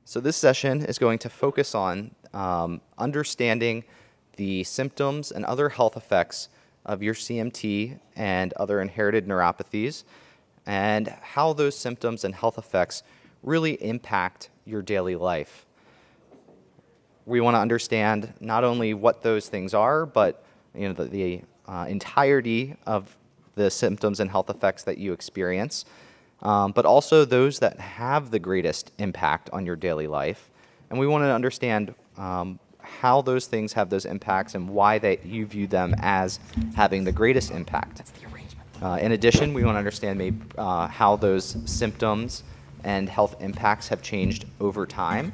So this session is going to focus on understanding the symptoms and other health effects of your CMT and other inherited neuropathies, and how those symptoms and health effects really impact your daily life. We want to understand not only what those things are, but the entirety of the symptoms and health effects that you experience, but also those that have the greatest impact on your daily life. And we want to understand how those things have those impacts and why you view them as having the greatest impact. That's the arrangement. In addition, we want to understand how those symptoms and health impacts have changed over time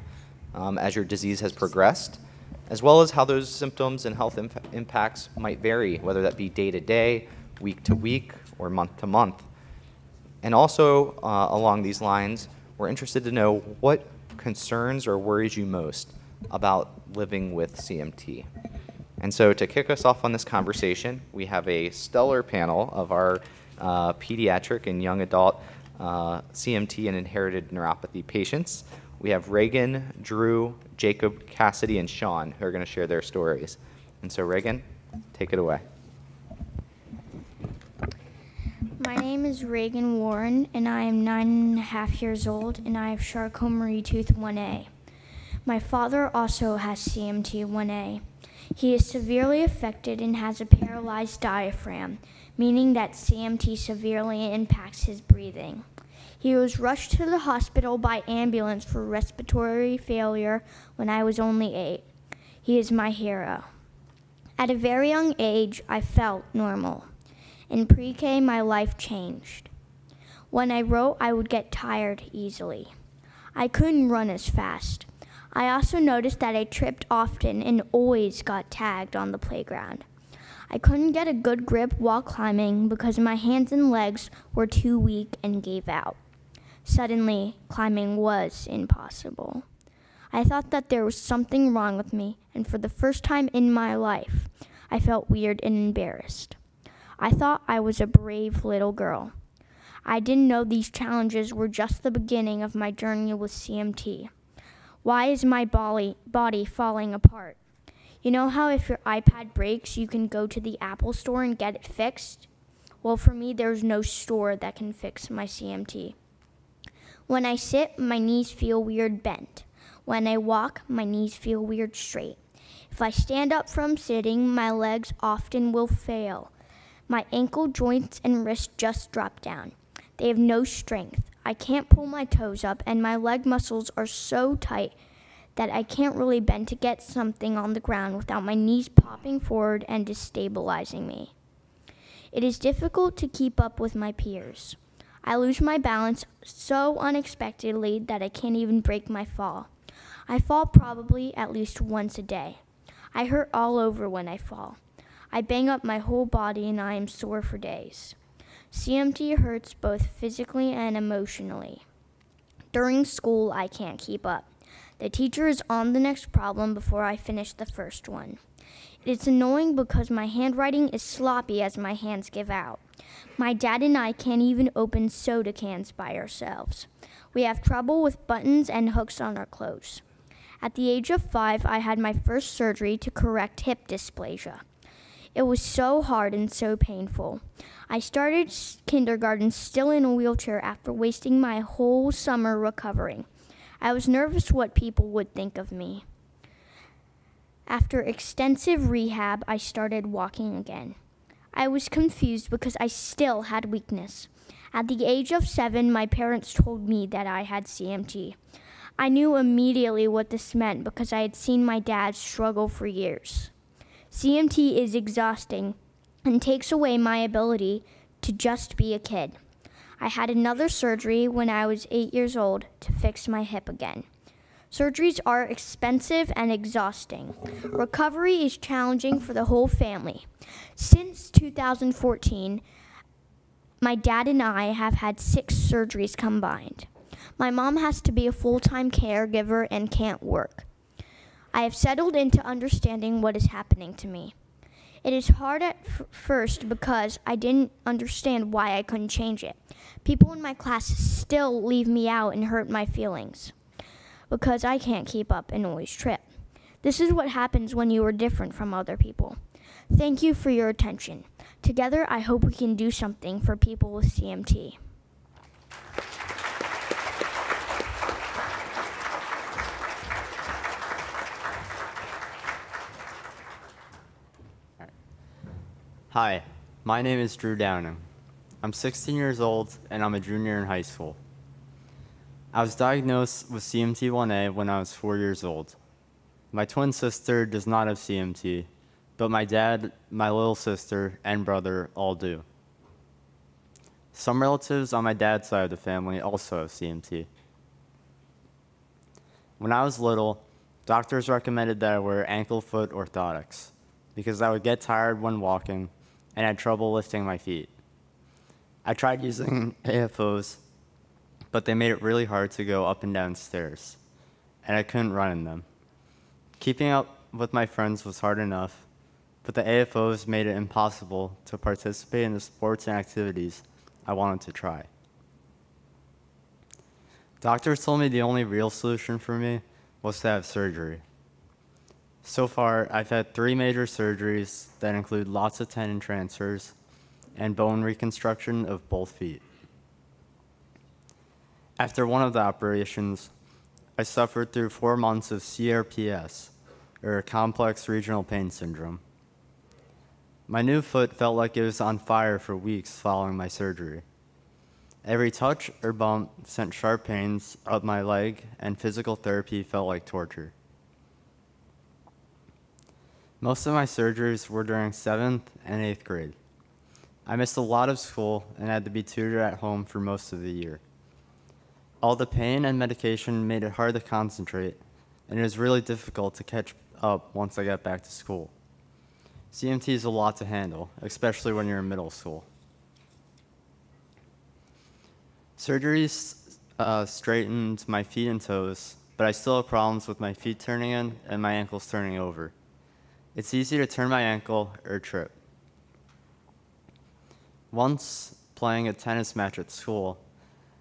as your disease has progressed, as well as how those symptoms and health impacts might vary, whether that be day to day, week to week, or month to month. And also, along these lines, we're interested to know what concerns or worries you most about living with CMT. And so to kick us off on this conversation, we have a stellar panel of our pediatric and young adult CMT and inherited neuropathy patients. We have Reagan, Drew, Jakeb, Cassidy, and Sean who are going to share their stories. And so Reagan, take it away. My name is Reagan Warren, and I am 9.5 years old, and I have Charcot-Marie-Tooth 1A. My father also has CMT 1A. He is severely affected and has a paralyzed diaphragm, meaning that CMT severely impacts his breathing. He was rushed to the hospital by ambulance for respiratory failure when I was only 8. He is my hero. At a very young age, I felt normal. In pre-K, my life changed. When I wrote, I would get tired easily. I couldn't run as fast. I also noticed that I tripped often and always got tagged on the playground. I couldn't get a good grip while climbing because my hands and legs were too weak and gave out. Suddenly, climbing was impossible. I thought that there was something wrong with me, and for the first time in my life, I felt weird and embarrassed. I thought I was a brave little girl. I didn't know these challenges were just the beginning of my journey with CMT. Why is my body falling apart? You know how if your iPad breaks, you can go to the Apple store and get it fixed? Well, for me, there's no store that can fix my CMT. When I sit, my knees feel weird bent. When I walk, my knees feel weird straight. If I stand up from sitting, my legs often will fail. My ankle joints and wrists just drop down. They have no strength. I can't pull my toes up, and my leg muscles are so tight that I can't really bend to get something on the ground without my knees popping forward and destabilizing me. It is difficult to keep up with my peers. I lose my balance so unexpectedly that I can't even break my fall. I fall probably at least once a day. I hurt all over when I fall. I bang up my whole body and I am sore for days. CMT hurts both physically and emotionally. During school, I can't keep up. The teacher is on the next problem before I finish the first one. It's annoying because my handwriting is sloppy as my hands give out. My dad and I can't even open soda cans by ourselves. We have trouble with buttons and hooks on our clothes. At the age of 5, I had my first surgery to correct hip dysplasia. It was so hard and so painful. I started kindergarten still in a wheelchair after wasting my whole summer recovering. I was nervous what people would think of me. After extensive rehab, I started walking again. I was confused because I still had weakness. At the age of 7, my parents told me that I had CMT. I knew immediately what this meant because I had seen my dad struggle for years. CMT is exhausting and takes away my ability to just be a kid. I had another surgery when I was 8 years old to fix my hip again. Surgeries are expensive and exhausting. Recovery is challenging for the whole family. Since 2014, my dad and I have had 6 surgeries combined. My mom has to be a full-time caregiver and can't work. I have settled into understanding what is happening to me. It is hard at first because I didn't understand why I couldn't change it. People in my class still leave me out and hurt my feelings. because I can't keep up and always trip. This is what happens when you are different from other people. Thank you for your attention. Together, I hope we can do something for people with CMT. Hi, my name is Drew Downing. I'm 16 years old and I'm a junior in high school. I was diagnosed with CMT1A when I was 4 years old. My twin sister does not have CMT, but my dad, my little sister, and brother all do. Some relatives on my dad's side of the family also have CMT. When I was little, doctors recommended that I wear ankle-foot orthotics because I would get tired when walking and had trouble lifting my feet. I tried using AFOs, but they made it really hard to go up and down stairs, and I couldn't run in them. Keeping up with my friends was hard enough, but the AFOs made it impossible to participate in the sports and activities I wanted to try. Doctors told me the only real solution for me was to have surgery. So far, I've had 3 major surgeries that include lots of tendon transfers and bone reconstruction of both feet. After one of the operations, I suffered through 4 months of CRPS, or complex regional pain syndrome. My new foot felt like it was on fire for weeks following my surgery. Every touch or bump sent sharp pains up my leg, and physical therapy felt like torture. Most of my surgeries were during 7th and 8th grade. I missed a lot of school and had to be tutored at home for most of the year. All the pain and medication made it hard to concentrate, and it was really difficult to catch up once I got back to school. CMT is a lot to handle, especially when you're in middle school. Surgeries straightened my feet and toes, but I still have problems with my feet turning in and my ankles turning over. It's easy to turn my ankle or trip. Once, playing a tennis match at school,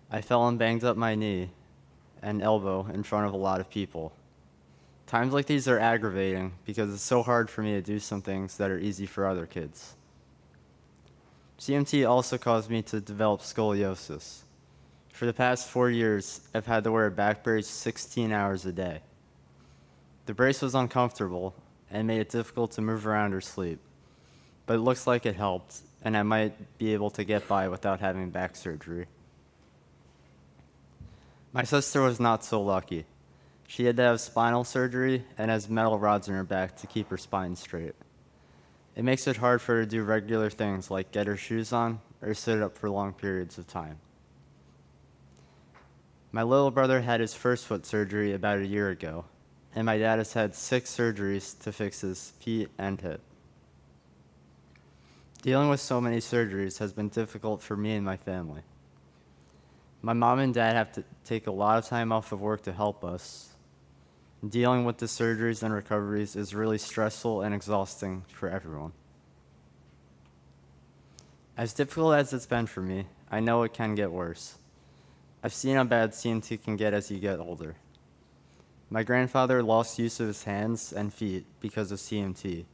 I fell and banged up my knee and elbow in front of a lot of people. Times like these are aggravating because it's so hard for me to do some things that are easy for other kids. CMT also caused me to develop scoliosis. For the past 4 years, I've had to wear a back brace 16 hours a day. The brace was uncomfortable and made it difficult to move around or sleep, but it looks like it helped, and I might be able to get by without having back surgery. My sister was not so lucky. She had to have spinal surgery and has metal rods in her back to keep her spine straight. It makes it hard for her to do regular things like get her shoes on or sit up for long periods of time. My little brother had his first foot surgery about a year ago, and my dad has had 6 surgeries to fix his feet and hip. Dealing with so many surgeries has been difficult for me and my family. My mom and dad have to take a lot of time off of work to help us. Dealing with the surgeries and recoveries is really stressful and exhausting for everyone. As difficult as it's been for me, I know it can get worse. I've seen how bad CMT can get as you get older. My grandfather lost use of his hands and feet because of CMT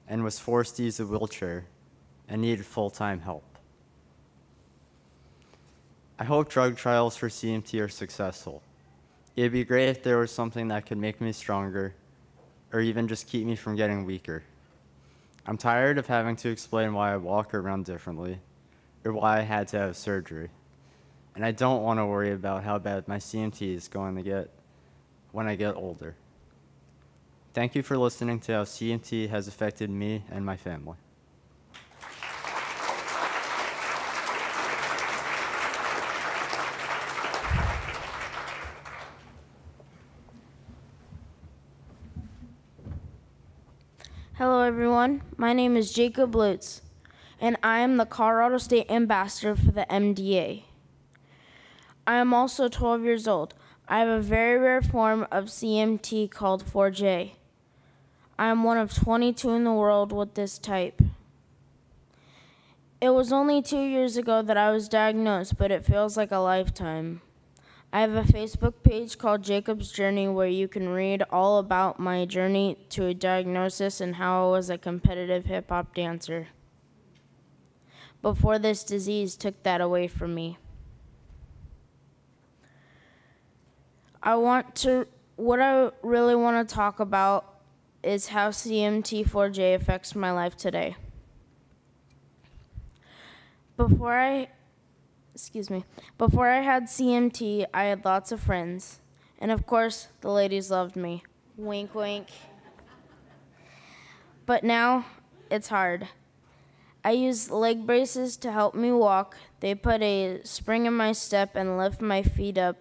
and was forced to use a wheelchair and needed full-time help. I hope drug trials for CMT are successful. It'd be great if there was something that could make me stronger or even just keep me from getting weaker. I'm tired of having to explain why I walk or run differently or why I had to have surgery. And I don't want to worry about how bad my CMT is going to get when I get older. Thank you for listening to how CMT has affected me and my family. Hello everyone, my name is Jakeb Lutz, and I am the Colorado State Ambassador for the MDA. I am also 12 years old. I have a very rare form of CMT called 4J. I am one of 22 in the world with this type. It was only 2 years ago that I was diagnosed, but it feels like a lifetime. I have a Facebook page called Jakeb's Journey where you can read all about my journey to a diagnosis and how I was a competitive hip-hop dancer before this disease took that away from me. What I really want to talk about is how CMT4J affects my life today. Before I had CMT, I had lots of friends. And of course, the ladies loved me. Wink, wink. But now, it's hard. I use leg braces to help me walk. They put a spring in my step and lift my feet up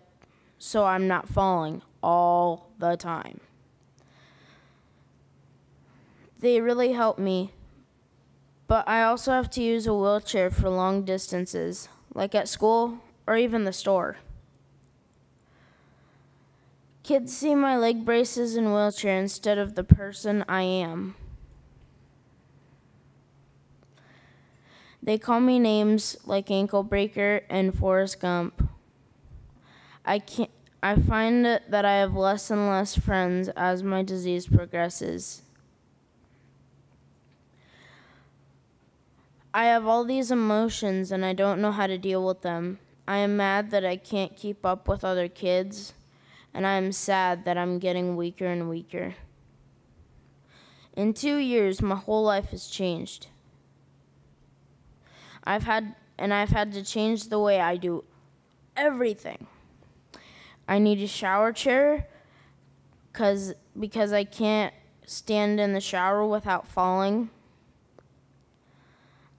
so I'm not falling all the time. They really help me. But I also have to use a wheelchair for long distances, like at school or even the store. Kids see my leg braces and wheelchair instead of the person I am. They call me names like Ankle Breaker and Forrest Gump. I find that I have less and less friends as my disease progresses. I have all these emotions and I don't know how to deal with them. I am mad that I can't keep up with other kids, and I am sad that I'm getting weaker and weaker. In 2 years, my whole life has changed. I've had to change the way I do everything. I need a shower chair because I can't stand in the shower without falling.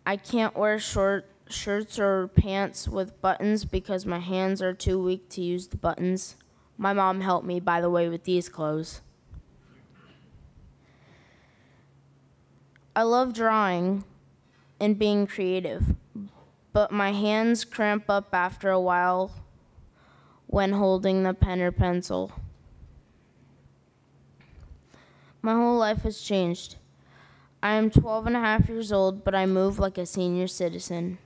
I can't wear shirts or pants with buttons because my hands are too weak to use the buttons. My mom helped me, by the way, with these clothes. I love drawing and being creative, but my hands cramp up after a while when holding the pen or pencil. My whole life has changed. I am 12 and a half years old, but I move like a senior citizen.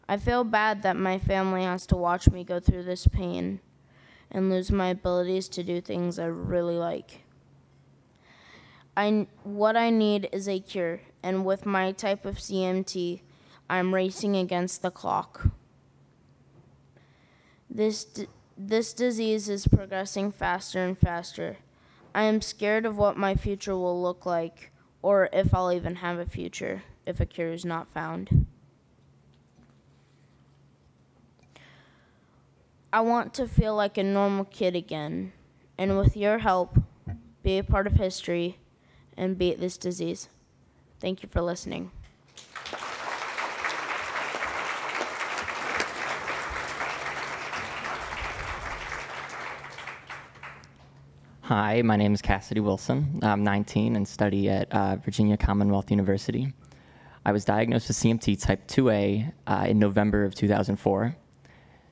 I feel bad that my family has to watch me go through this pain and lose my abilities to do things I really like. What I need is a cure, and with my type of CMT, I'm racing against the clock. This disease is progressing faster and faster. I am scared of what my future will look like, or if I'll even have a future, if a cure is not found. I want to feel like a normal kid again, and with your help, be a part of history and beat this disease. Thank you for listening. Hi, my name is Cassidy Wilson. I'm 19 and study at Virginia Commonwealth University. I was diagnosed with CMT type 2A in November of 2004.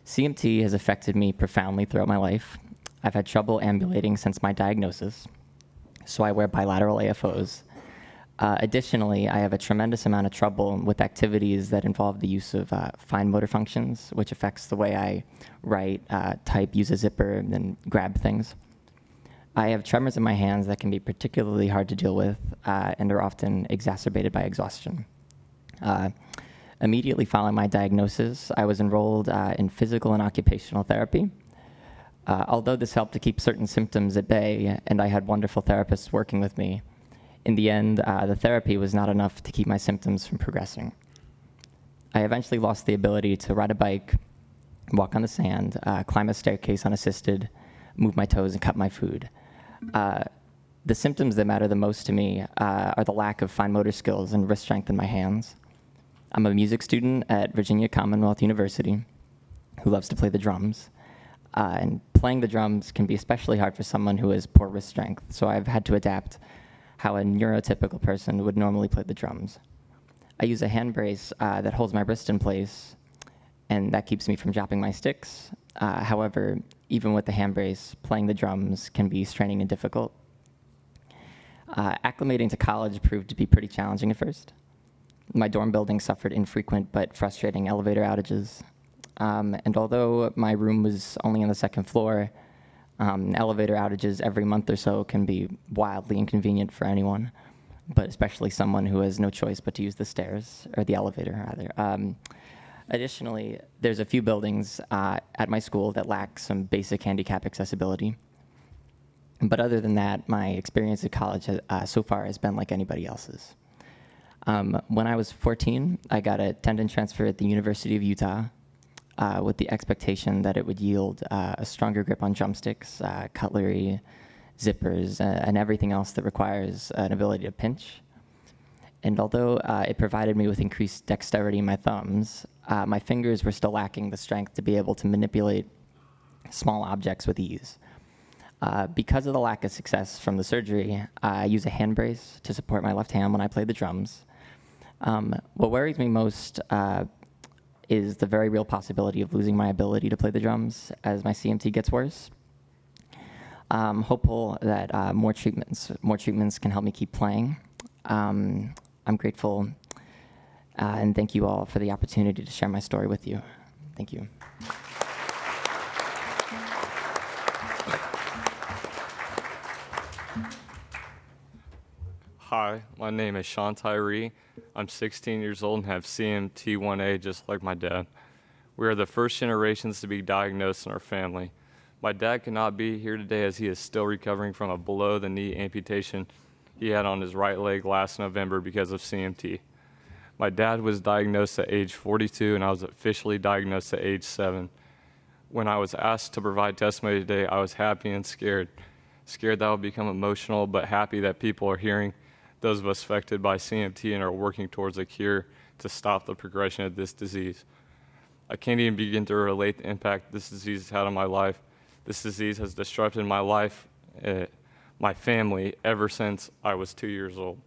CMT has affected me profoundly throughout my life. I've had trouble ambulating since my diagnosis, so I wear bilateral AFOs. Additionally, I have a tremendous amount of trouble with activities that involve the use of fine motor functions, which affects the way I write, type, use a zipper, and then grab things. I have tremors in my hands that can be particularly hard to deal with and are often exacerbated by exhaustion. Immediately following my diagnosis, I was enrolled in physical and occupational therapy. Although this helped to keep certain symptoms at bay, and I had wonderful therapists working with me, in the end, the therapy was not enough to keep my symptoms from progressing. I eventually lost the ability to ride a bike, walk on the sand, climb a staircase unassisted, move my toes, and cut my food. The symptoms that matter the most to me are the lack of fine motor skills and wrist strength in my hands. I'm a music student at Virginia Commonwealth University who loves to play the drums. And playing the drums can be especially hard for someone who has poor wrist strength, so I've had to adapt how a neurotypical person would normally play the drums. I use a hand brace that holds my wrist in place, and that keeps me from dropping my sticks. However, even with the hand brace, playing the drums can be straining and difficult. Acclimating to college proved to be pretty challenging at first. My dorm building suffered infrequent but frustrating elevator outages. And although my room was only on the second floor, elevator outages every month or so can be wildly inconvenient for anyone, but especially someone who has no choice but to use the stairs, or the elevator, rather. Additionally, there's a few buildings at my school that lack some basic handicap accessibility. But other than that, my experience at college so far has been like anybody else's. When I was 14, I got a tendon transfer at the University of Utah with the expectation that it would yield a stronger grip on drumsticks, cutlery, zippers, and everything else that requires an ability to pinch. And although it provided me with increased dexterity in my thumbs, my fingers were still lacking the strength to be able to manipulate small objects with ease. Because of the lack of success from the surgery, I use a hand brace to support my left hand when I play the drums. What worries me most is the very real possibility of losing my ability to play the drums as my CMT gets worse. I'm hopeful that more treatments can help me keep playing. I'm grateful, and thank you all for the opportunity to share my story with you. Thank you. Hi, my name is Tyree. I'm 16 years old and have CMT1A just like my dad. We are the first generations to be diagnosed in our family. My dad could not be here today as he is still recovering from a below-the-knee amputation he had on his right leg last November because of CMT. My dad was diagnosed at age 42 and I was officially diagnosed at age 7. When I was asked to provide testimony today, I was happy and scared. Scared that I would become emotional, but happy that people are hearing those of us affected by CMT and are working towards a cure to stop the progression of this disease. I can't even begin to relate the impact this disease has had on my life. This disease has disrupted my life, my family, ever since I was 2 years old.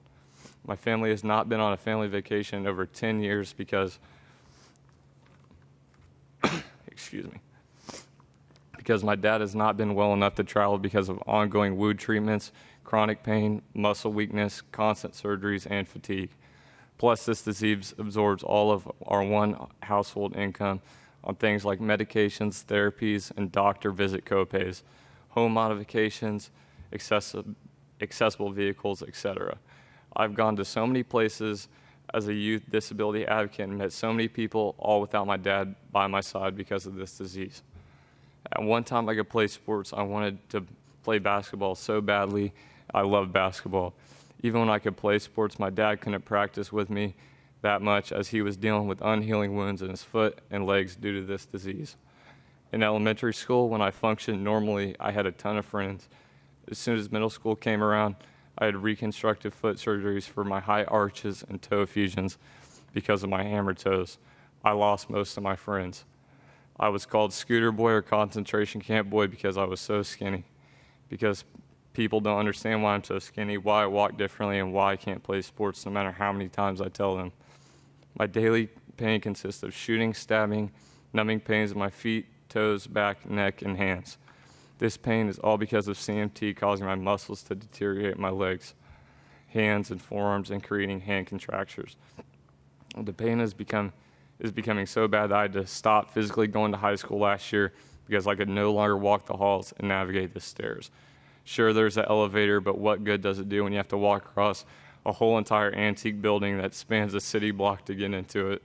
My family has not been on a family vacation in over 10 years because, excuse me, because my dad has not been well enough to travel because of ongoing wound treatments, chronic pain, muscle weakness, constant surgeries, and fatigue. Plus, this disease absorbs all of our one household income on things like medications, therapies, and doctor visit copays, home modifications, accessible vehicles, etc. I've gone to so many places as a youth disability advocate and met so many people, all without my dad by my side because of this disease. At one time I could play sports. I wanted to play basketball so badly. I love basketball. Even when I could play sports, my dad couldn't practice with me that much as he was dealing with unhealing wounds in his foot and legs due to this disease. In elementary school, when I functioned normally, I had a ton of friends. As soon as middle school came around, I had reconstructive foot surgeries for my high arches and toe fusions because of my hammer toes. I lost most of my friends. I was called scooter boy or concentration camp boy because I was so skinny. Because people don't understand why I'm so skinny, why I walk differently, and why I can't play sports no matter how many times I tell them. My daily pain consists of shooting, stabbing, numbing pains in my feet, toes, back, neck, and hands. This pain is all because of CMT causing my muscles to deteriorate my legs, hands, and forearms and creating hand contractures. The pain is becoming so bad that I had to stop physically going to high school last year because I could no longer walk the halls and navigate the stairs. Sure, there's an elevator, but what good does it do when you have to walk across a whole entire antique building that spans a city block to get into it?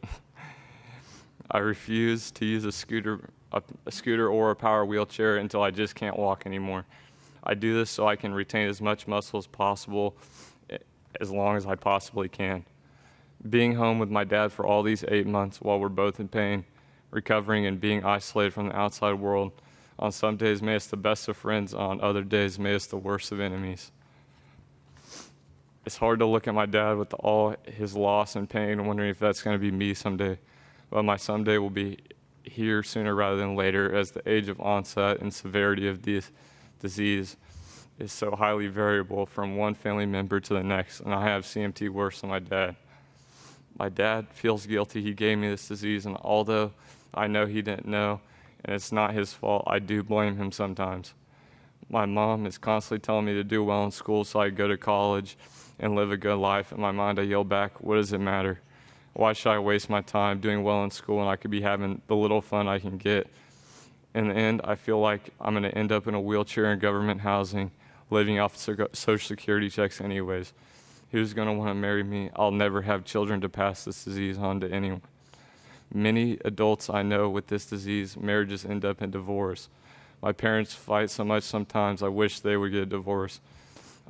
I refuse to use a scooter or a power wheelchair until I just can't walk anymore. I do this so I can retain as much muscle as possible as long as I possibly can. Being home with my dad for all these 8 months while we're both in pain, recovering and being isolated from the outside world, on some days made us the best of friends, on other days made us the worst of enemies. It's hard to look at my dad with all his loss and pain, wondering if that's going to be me someday. But my someday will be here sooner rather than later, as the age of onset and severity of this disease is so highly variable from one family member to the next, and I have CMT worse than my dad. My dad feels guilty he gave me this disease, and although I know he didn't know, and it's not his fault, I do blame him sometimes. My mom is constantly telling me to do well in school so I go to college and live a good life. In my mind, I yell back, what does it matter? Why should I waste my time doing well in school when I could be having the little fun I can get? In the end, I feel like I'm going to end up in a wheelchair in government housing, living off Social Security checks anyways. Who's going to want to marry me? I'll never have children to pass this disease on to anyone. Many adults I know with this disease, marriages end up in divorce. My parents fight so much sometimes I wish they would get a divorce.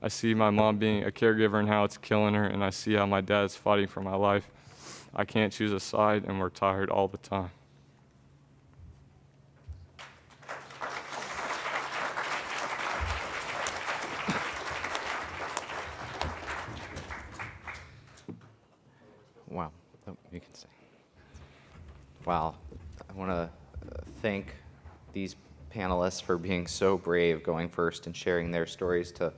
I see my mom being a caregiver and how it's killing her, and I see how my dad's fighting for my life. I can't choose a side, and we're tired all the time. Wow. Oh, you can say. Wow. I want to thank these panelists for being so brave going first and sharing their stories to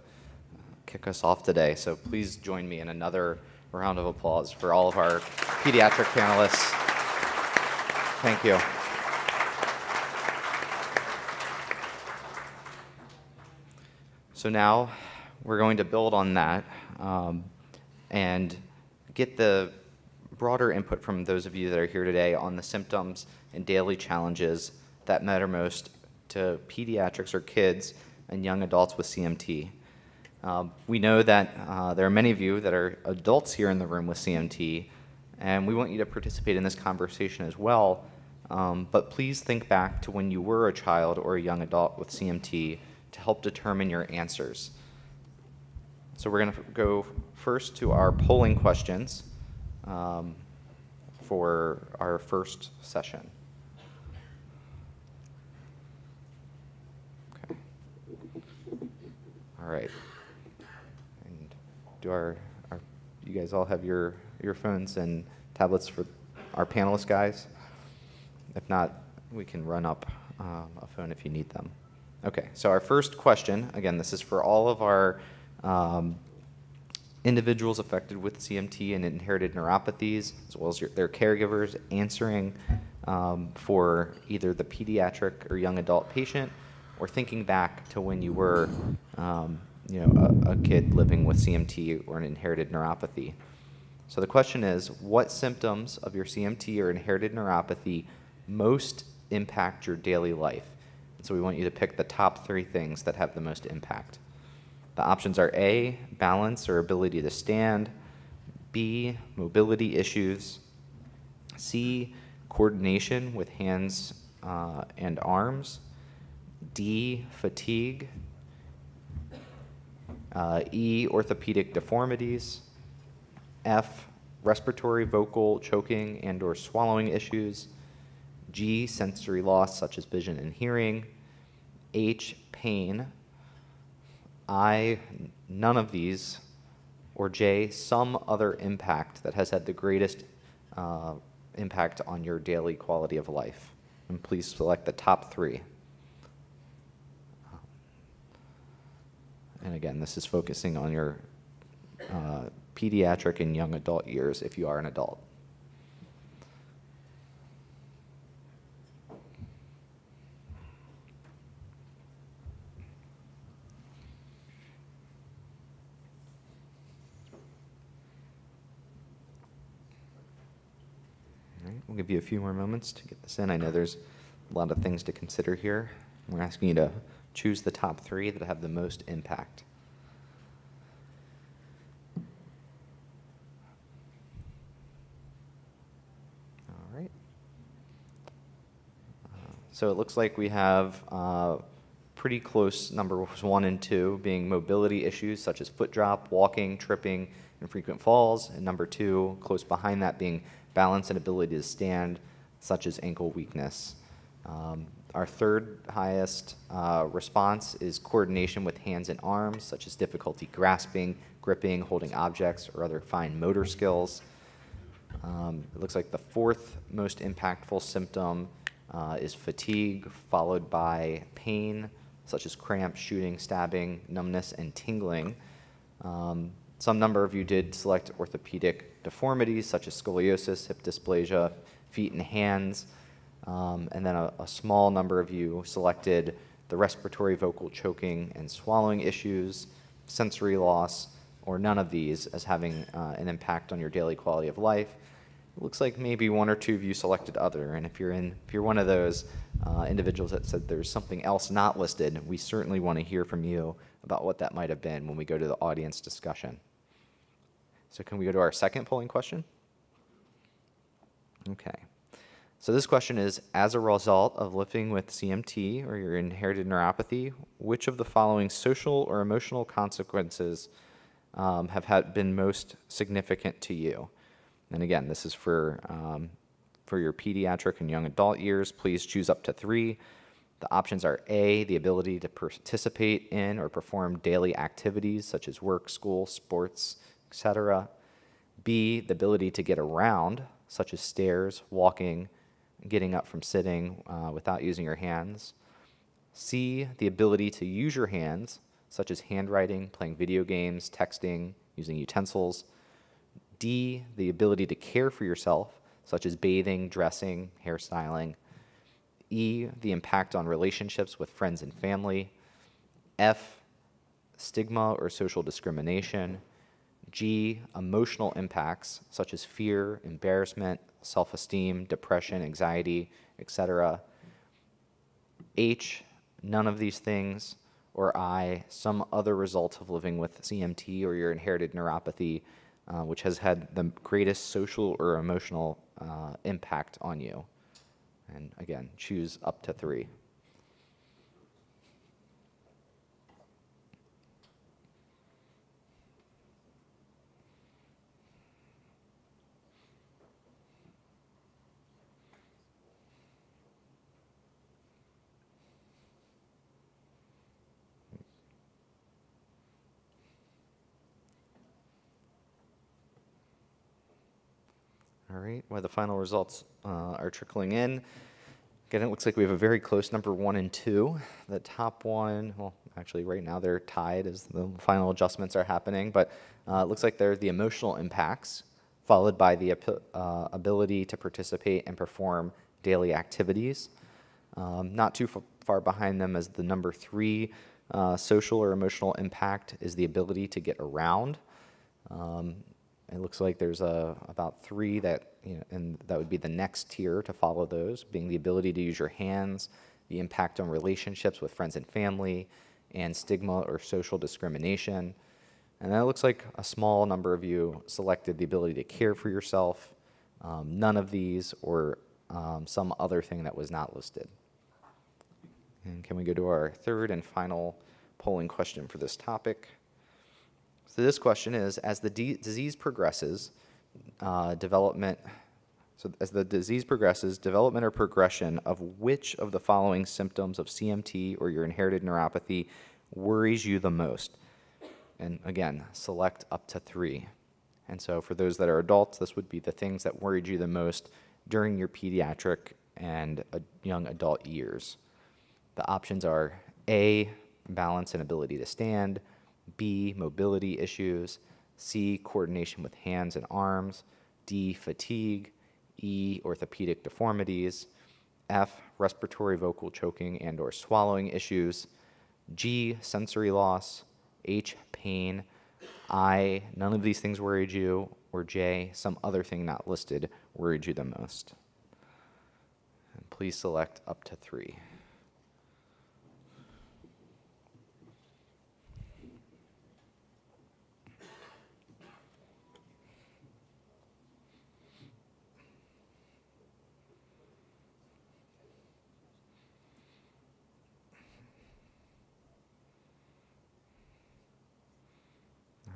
kick us off today. So please join me in another round of applause for all of our pediatric panelists. Thank you. So now we're going to build on that and get the broader input from those of you that are here today on the symptoms and daily challenges that matter most to pediatrics or kids and young adults with CMT. We know that there are many of you that are adults here in the room with CMT, and we want you to participate in this conversation as well. But please think back to when you were a child or a young adult with CMT to help determine your answers. So we're going to go first to our polling questions for our first session. Okay. All right. And do you guys all have your phones and tablets for our panelist guys? If not, we can run up a phone if you need them. Okay, so our first question, again, this is for all of our individuals affected with CMT and inherited neuropathies, as well as their caregivers, answering for either the pediatric or young adult patient, or thinking back to when you were, a kid living with CMT or an inherited neuropathy. So the question is, what symptoms of your CMT or inherited neuropathy most impact your daily life? And so we want you to pick the top 3 things that have the most impact. The options are A, balance or ability to stand, B, mobility issues, C, coordination with hands and arms, D, fatigue, E, orthopedic deformities, F, respiratory, vocal, choking, and or swallowing issues, G, sensory loss such as vision and hearing, H, pain, I, none of these, or J, some other impact that has had the greatest impact on your daily quality of life. And please select the top 3. And again, this is focusing on your pediatric and young adult years if you are an adult. All right, we'll give you a few more moments to get this in. I know there's a lot of things to consider here. We're asking you to choose the top 3 that have the most impact. All right. So it looks like we have pretty close numbers 1 and 2 being mobility issues such as foot drop, walking, tripping, and frequent falls, and number 2, close behind that, being balance and ability to stand, such as ankle weakness. Our third highest response is coordination with hands and arms, such as difficulty grasping, gripping, holding objects, or other fine motor skills. It looks like the 4th most impactful symptom is fatigue, followed by pain, such as cramps, shooting, stabbing, numbness, and tingling. Some number of you did select orthopedic deformities, such as scoliosis, hip dysplasia, feet and hands. And then a small number of you selected the respiratory, vocal, choking, and swallowing issues, sensory loss, or none of these as having an impact on your daily quality of life. It looks like maybe one or two of you selected other, and if you're one of those individuals that said there's something else not listed, we certainly want to hear from you about what that might have been when we go to the audience discussion. So can we go to our second polling question? Okay. So this question is, as a result of living with CMT or your inherited neuropathy, which of the following social or emotional consequences have been most significant to you? And again, this is for your pediatric and young adult years. Please choose up to 3. The options are A, the ability to participate in or perform daily activities such as work, school, sports, etc. B, the ability to get around, such as stairs, walking, getting up from sitting without using your hands. C, the ability to use your hands, such as handwriting, playing video games, texting, using utensils. D, the ability to care for yourself, such as bathing, dressing, hairstyling. E, the impact on relationships with friends and family. F, stigma or social discrimination. G, emotional impacts, such as fear, embarrassment, self-esteem, depression, anxiety, etc. H, none of these things. Or I, some other result of living with CMT or your inherited neuropathy, which has had the greatest social or emotional impact on you. And again, choose up to 3. All right, well, the final results are trickling in. Again, it looks like we have a very close number 1 and 2. The top one, well, actually right now they're tied as the final adjustments are happening, but it looks like they're the emotional impacts, followed by the ability to participate and perform daily activities. Not too far behind them as the number 3 social or emotional impact is the ability to get around. It looks like there's about 3 that, and that would be the next tier to follow those, being the ability to use your hands, the impact on relationships with friends and family, and stigma or social discrimination. And then it looks like a small number of you selected the ability to care for yourself, none of these, or some other thing that was not listed. And can we go to our third and final polling question for this topic? So this question is, as the disease progresses, development or progression of which of the following symptoms of CMT or your inherited neuropathy worries you the most? And again, select up to 3. And so for those that are adults, this would be the things that worried you the most during your pediatric and young adult years. The options are A, balance and ability to stand, B, mobility issues, C, coordination with hands and arms, D, fatigue, E, orthopedic deformities, F, respiratory vocal choking and or swallowing issues, G, sensory loss, H, pain, I, none of these things worried you, or J, some other thing not listed worried you the most. And please select up to 3.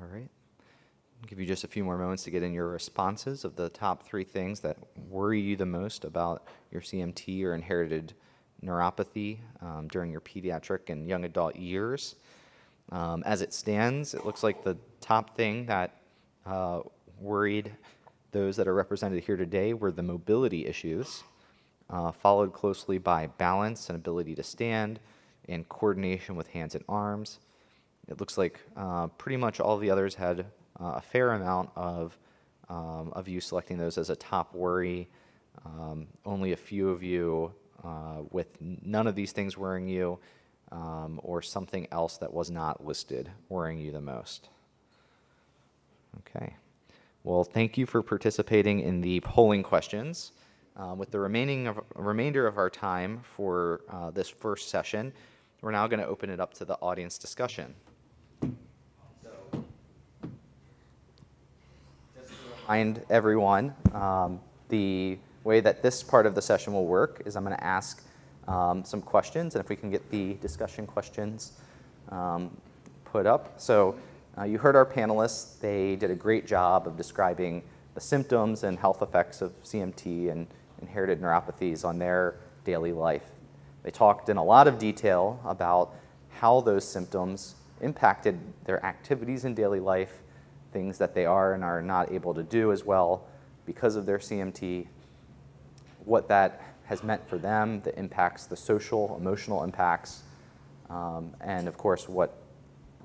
All right. I'll give you just a few more moments to get in your responses of the top 3 things that worry you the most about your CMT or inherited neuropathy during your pediatric and young adult years. As it stands, it looks like the top thing that worried those that are represented here today were the mobility issues, followed closely by balance and ability to stand and coordination with hands and arms. It looks like pretty much all the others had a fair amount of you selecting those as a top worry. Only a few of you with none of these things worrying you, or something else that was not listed worrying you the most. Okay. Well, thank you for participating in the polling questions. With the remainder of our time for this first session, we're now going to open it up to the audience discussion. So, just to remind everyone, the way that this part of the session will work is I'm going to ask some questions, and if we can get the discussion questions put up. So you heard our panelists. They did a great job of describing the symptoms and health effects of CMT and inherited neuropathies on their daily life. They talked in a lot of detail about how those symptoms impacted their activities in daily life, things that they are and are not able to do as well because of their CMT, what that has meant for them, the impacts, the social, emotional impacts, and of course what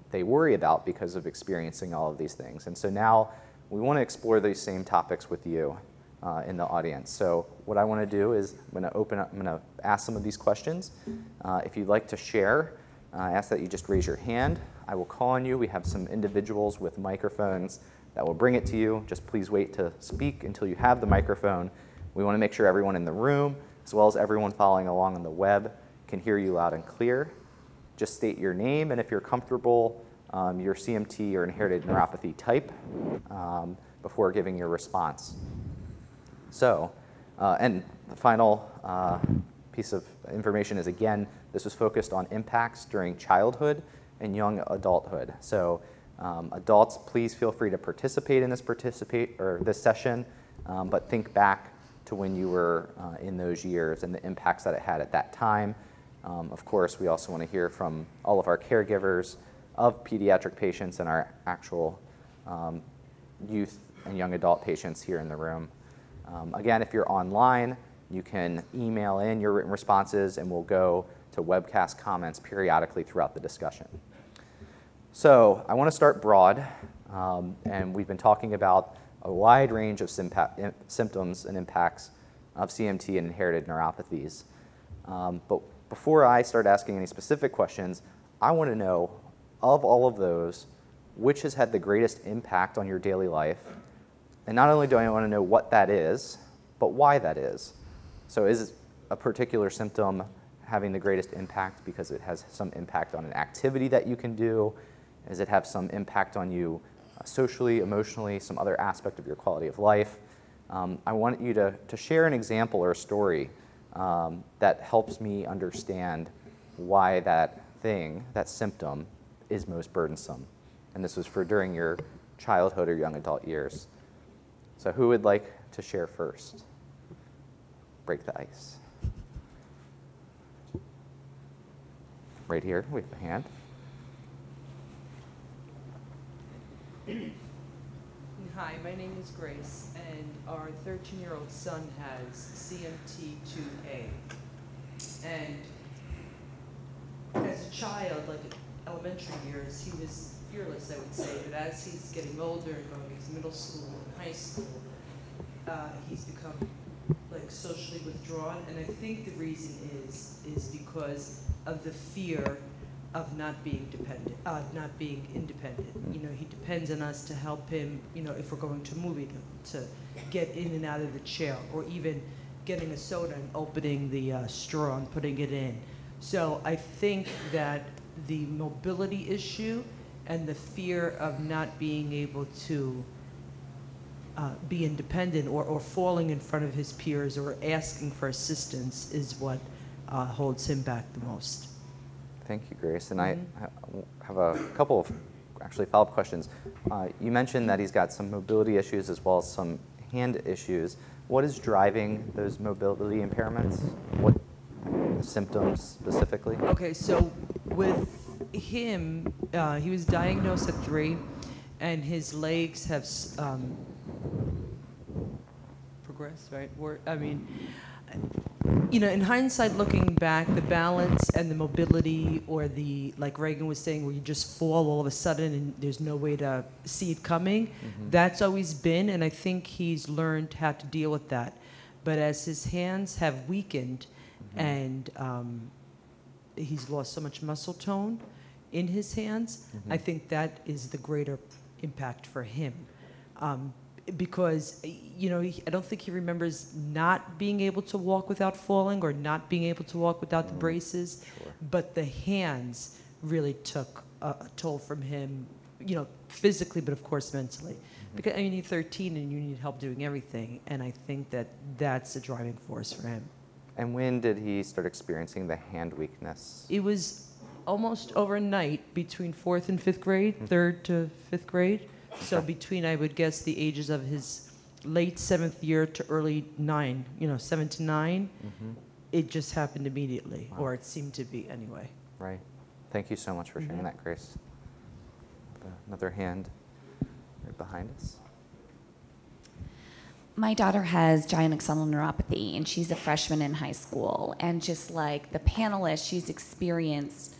they worry about because of experiencing all of these things. And so now we want to explore these same topics with you in the audience. So what I want to do is I'm going to ask some of these questions. If you'd like to share, I ask that you just raise your hand. I will call on you. We have some individuals with microphones that will bring it to you. Just please wait to speak until you have the microphone. We want to make sure everyone in the room, as well as everyone following along on the web, can hear you loud and clear. Just state your name, and if you're comfortable, your CMT or inherited neuropathy type before giving your response. So, and the final piece of information is, again, this was focused on impacts during childhood and young adulthood. So adults, please feel free to participate in this session, but think back to when you were in those years and the impacts that it had at that time. Of course, we also want to hear from all of our caregivers of pediatric patients and our actual youth and young adult patients here in the room. Again, if you're online, you can email in your written responses, and we'll go to webcast comments periodically throughout the discussion. So I want to start broad, and we've been talking about a wide range of symptoms and impacts of CMT and inherited neuropathies. But before I start asking any specific questions, I want to know, of all of those, which has had the greatest impact on your daily life? And not only do I want to know what that is, but why that is. So is a particular symptom having the greatest impact because it has some impact on an activity that you can do? Does it have some impact on you socially, emotionally, some other aspect of your quality of life? I want you to share an example or a story that helps me understand why that thing, that symptom, is most burdensome. And this was for during your childhood or young adult years. So who would like to share first? Break the ice. Right here, we have a hand. Hi, my name is Grace, and our 13-year-old son has CMT2A. And as a child, like elementary years, he was fearless, I would say, but as he's getting older and going into middle school and high school, he's become like socially withdrawn, and I think the reason is because of the fear of not being independent. You know, he depends on us to help him, you know, if we're going to a movie, to get in and out of the chair, or even getting a soda and opening the straw and putting it in. So I think that the mobility issue and the fear of not being able to be independent or falling in front of his peers or asking for assistance is what holds him back the most. Thank you, Grace. And I have a couple of actually follow-up questions. You mentioned that he's got some mobility issues as well as some hand issues. What is driving those mobility impairments? What symptoms specifically? Okay, so with him, he was diagnosed at 3, and his legs have progressed, right? You know, in hindsight, looking back, the balance and the mobility, or the, like Reagan was saying, where you just fall all of a sudden and there's no way to see it coming, that's always been, and I think he's learned how to deal with that. But as his hands have weakened and he's lost so much muscle tone in his hands, I think that is the greater impact for him. because, you know, I don't think he remembers not being able to walk without falling or not being able to walk without the braces, but the hands really took a toll from him, you know, physically, but of course mentally. Because, I mean, you're 13 and you need help doing everything, and I think that that's a driving force for him. And when did he start experiencing the hand weakness? It was almost overnight between 4th and 5th grade, 3rd to 5th grade. So between, I would guess, the ages of his late 7th year to early 9, you know, 7 to 9, it just happened immediately, or it seemed to be anyway. Right. Thank you so much for sharing that, Grace. Another hand right behind us. My daughter has giant axonal neuropathy, and she's a freshman in high school. And just like the panelist, she's experienced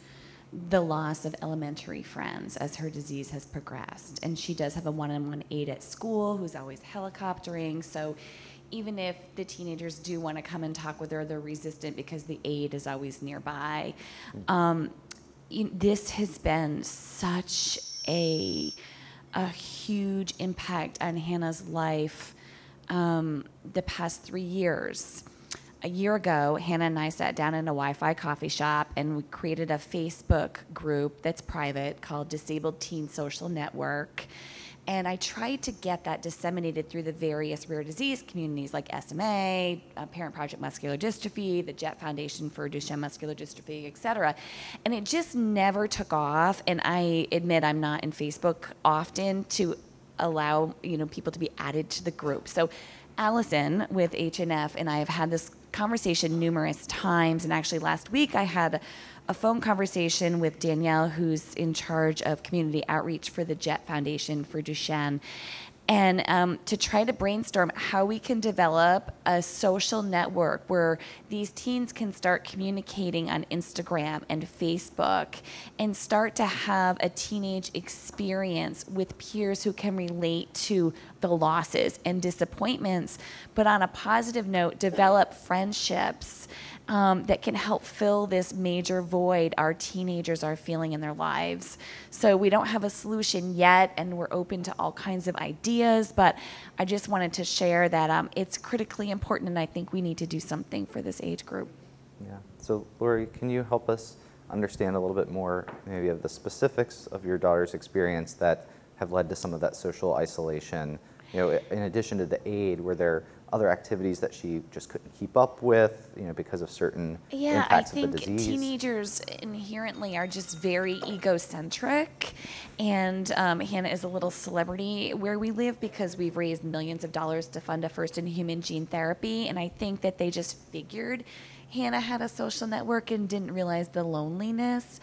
the loss of elementary friends as her disease has progressed. And she does have a one-on-one aide at school who's always helicoptering. So even if the teenagers do want to come and talk with her, they're resistant because the aide is always nearby. This has been such a huge impact on Hannah's life the past 3 years. A year ago, Hannah and I sat down in a Wi-Fi coffee shop and we created a Facebook group that's private called Disabled Teen Social Network. And I tried to get that disseminated through the various rare disease communities like SMA, Parent Project Muscular Dystrophy, the Jet Foundation for Duchenne Muscular Dystrophy, et cetera. And it just never took off. And I admit I'm not in Facebook often to allow, you know, people to be added to the group. So Allison with HNF and I have had this conversation numerous times. And actually last week I had a phone conversation with Danielle, who's in charge of community outreach for the Jet Foundation for Duchenne, and to try to brainstorm how we can develop a social network where these teens can start communicating on Instagram and Facebook and start to have a teenage experience with peers who can relate to the losses and disappointments, but on a positive note, develop friendships that can help fill this major void our teenagers are feeling in their lives. So we don't have a solution yet, and we're open to all kinds of ideas, but I just wanted to share that it's critically important, and I think we need to do something for this age group. Yeah. So Lori, can you help us understand a little bit more maybe of the specifics of your daughter's experience that have led to some of that social isolation? You know, in addition to the aid, were there other activities that she just couldn't keep up with, you know, because of certain impacts of the disease? Yeah, I think teenagers inherently are just very egocentric, and Hannah is a little celebrity where we live because we've raised millions of dollars to fund a first-in-human gene therapy, and I think that they just figured Hannah had a social network and didn't realize the loneliness.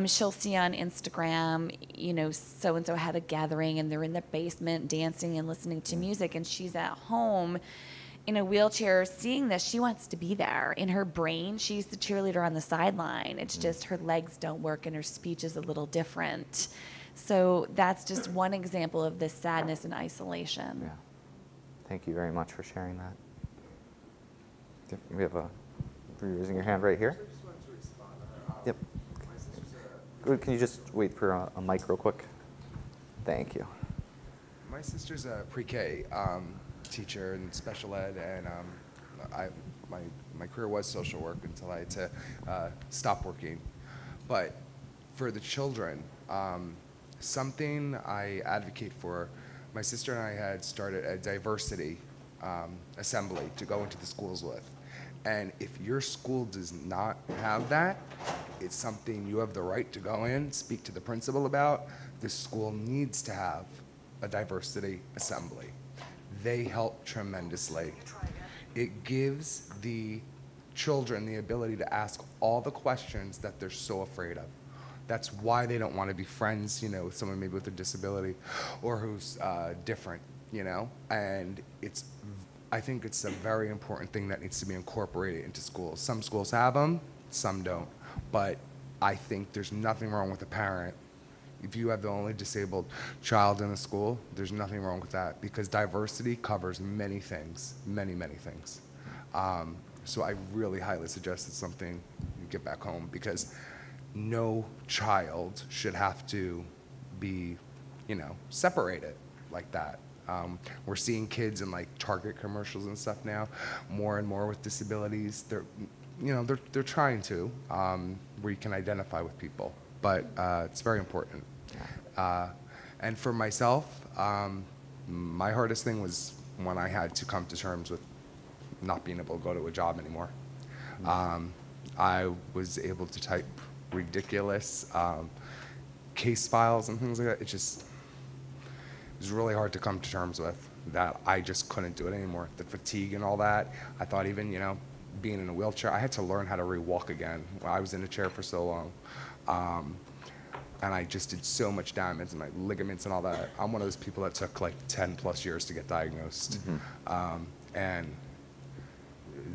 She'll see on Instagram, you know, so-and-so had a gathering and they're in the basement dancing and listening to music, and she's at home in a wheelchair seeing this. She wants to be there. In her brain, she's the cheerleader on the sideline. It's just her legs don't work and her speech is a little different. So that's just one example of this sadness and isolation. Yeah. Thank you very much for sharing that. We have you're raising your hand right here. Yep. Can you just wait for a mic real quick? Thank you. My sister's a pre-K teacher in special ed, and my career was social work until I had to stop working. But for the children, something I advocate for, my sister and I had started a diversity assembly to go into the schools with. And if your school does not have that, it's something you have the right to go in, speak to the principal about. The school needs to have a diversity assembly. They help tremendously. It gives the children the ability to ask all the questions that they're so afraid of. That's why they don't want to be friends, you know, with someone maybe with a disability or who's different, you know, and I think it's a very important thing that needs to be incorporated into schools. Some schools have them, some don't. But I think there's nothing wrong with a parent. If you have the only disabled child in the school, there's nothing wrong with that, because diversity covers many things, many, many things. So I really highly suggest it's something you get back home, because no child should have to be, you know, separated like that. We're seeing kids in like Target commercials and stuff now, more and more with disabilities. They're trying to, where you can identify with people, but it's very important. And for myself, my hardest thing was when I had to come to terms with not being able to go to a job anymore. I was able to type ridiculous case files and things like that. It was really hard to come to terms with that. I just couldn't do it anymore. The fatigue and all that. I thought even, being in a wheelchair, I had to learn how to re-walk again. I was in a chair for so long. And I just did so much damage in my ligaments and all that. I'm one of those people that took like 10 plus years to get diagnosed. And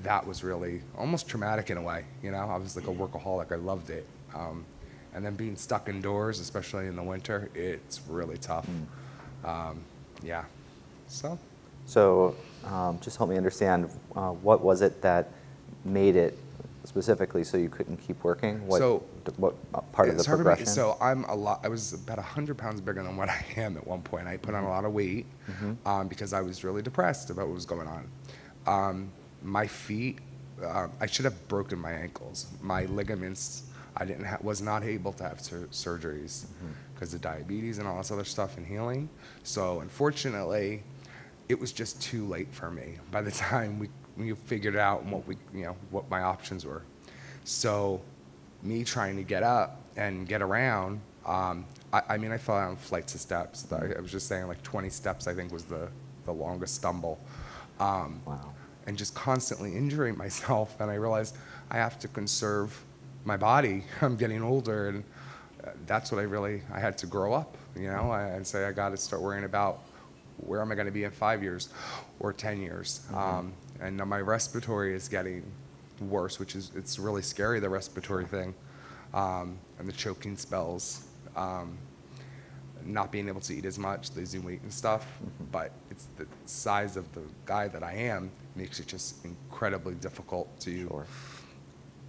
that was really almost traumatic in a way. I was like a workaholic. I loved it. And then being stuck indoors, especially in the winter, it's really tough. Yeah. So just help me understand, what was it that made it specifically so you couldn't keep working? What part of the progression? So I was about 100 pounds bigger than what I am at one point. I put on a lot of weight because I was really depressed about what was going on. My feet, I should have broken my ankles. My ligaments, was not able to have surgeries because of diabetes and all this other stuff and healing. So unfortunately, it was just too late for me by the time we figured out what my options were. So me trying to get up and get around, I fell down flights of steps. I was just saying like 20 steps I think was the longest stumble. Wow. And just constantly injuring myself, and I realized I have to conserve my body. I'm getting older, and that's what I had to grow up, and say I got to start worrying about where am I going to be in 5 years or 10 years. And now my respiratory is getting worse, it's really scary, the respiratory thing, and the choking spells, not being able to eat as much, losing weight and stuff, but it's the size of the guy that I am makes it just incredibly difficult to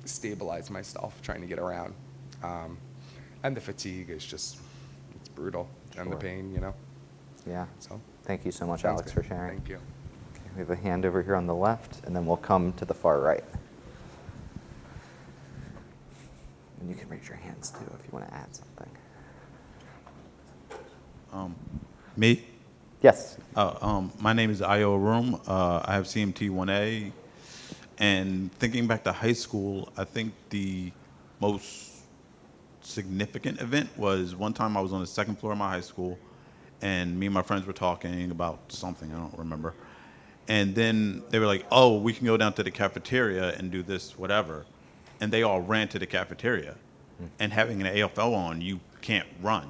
stabilize myself trying to get around. And the fatigue is it's brutal, and the pain, Yeah. So Thank you so much, sounds Alex, good. for sharing. Thank you. Okay, we have a hand over here on the left, and then we'll come to the far right. And you can raise your hands too if you want to add something. Me? Yes. My name is Ayo Arum. I have CMT 1A. And thinking back to high school, I think the most significant event was one time I was on the second floor of my high school, and me and my friends were talking about something, I don't remember. And then they were like, oh, we can go down to the cafeteria and do this, whatever. And they all ran to the cafeteria. And having an AFL on, you can't run.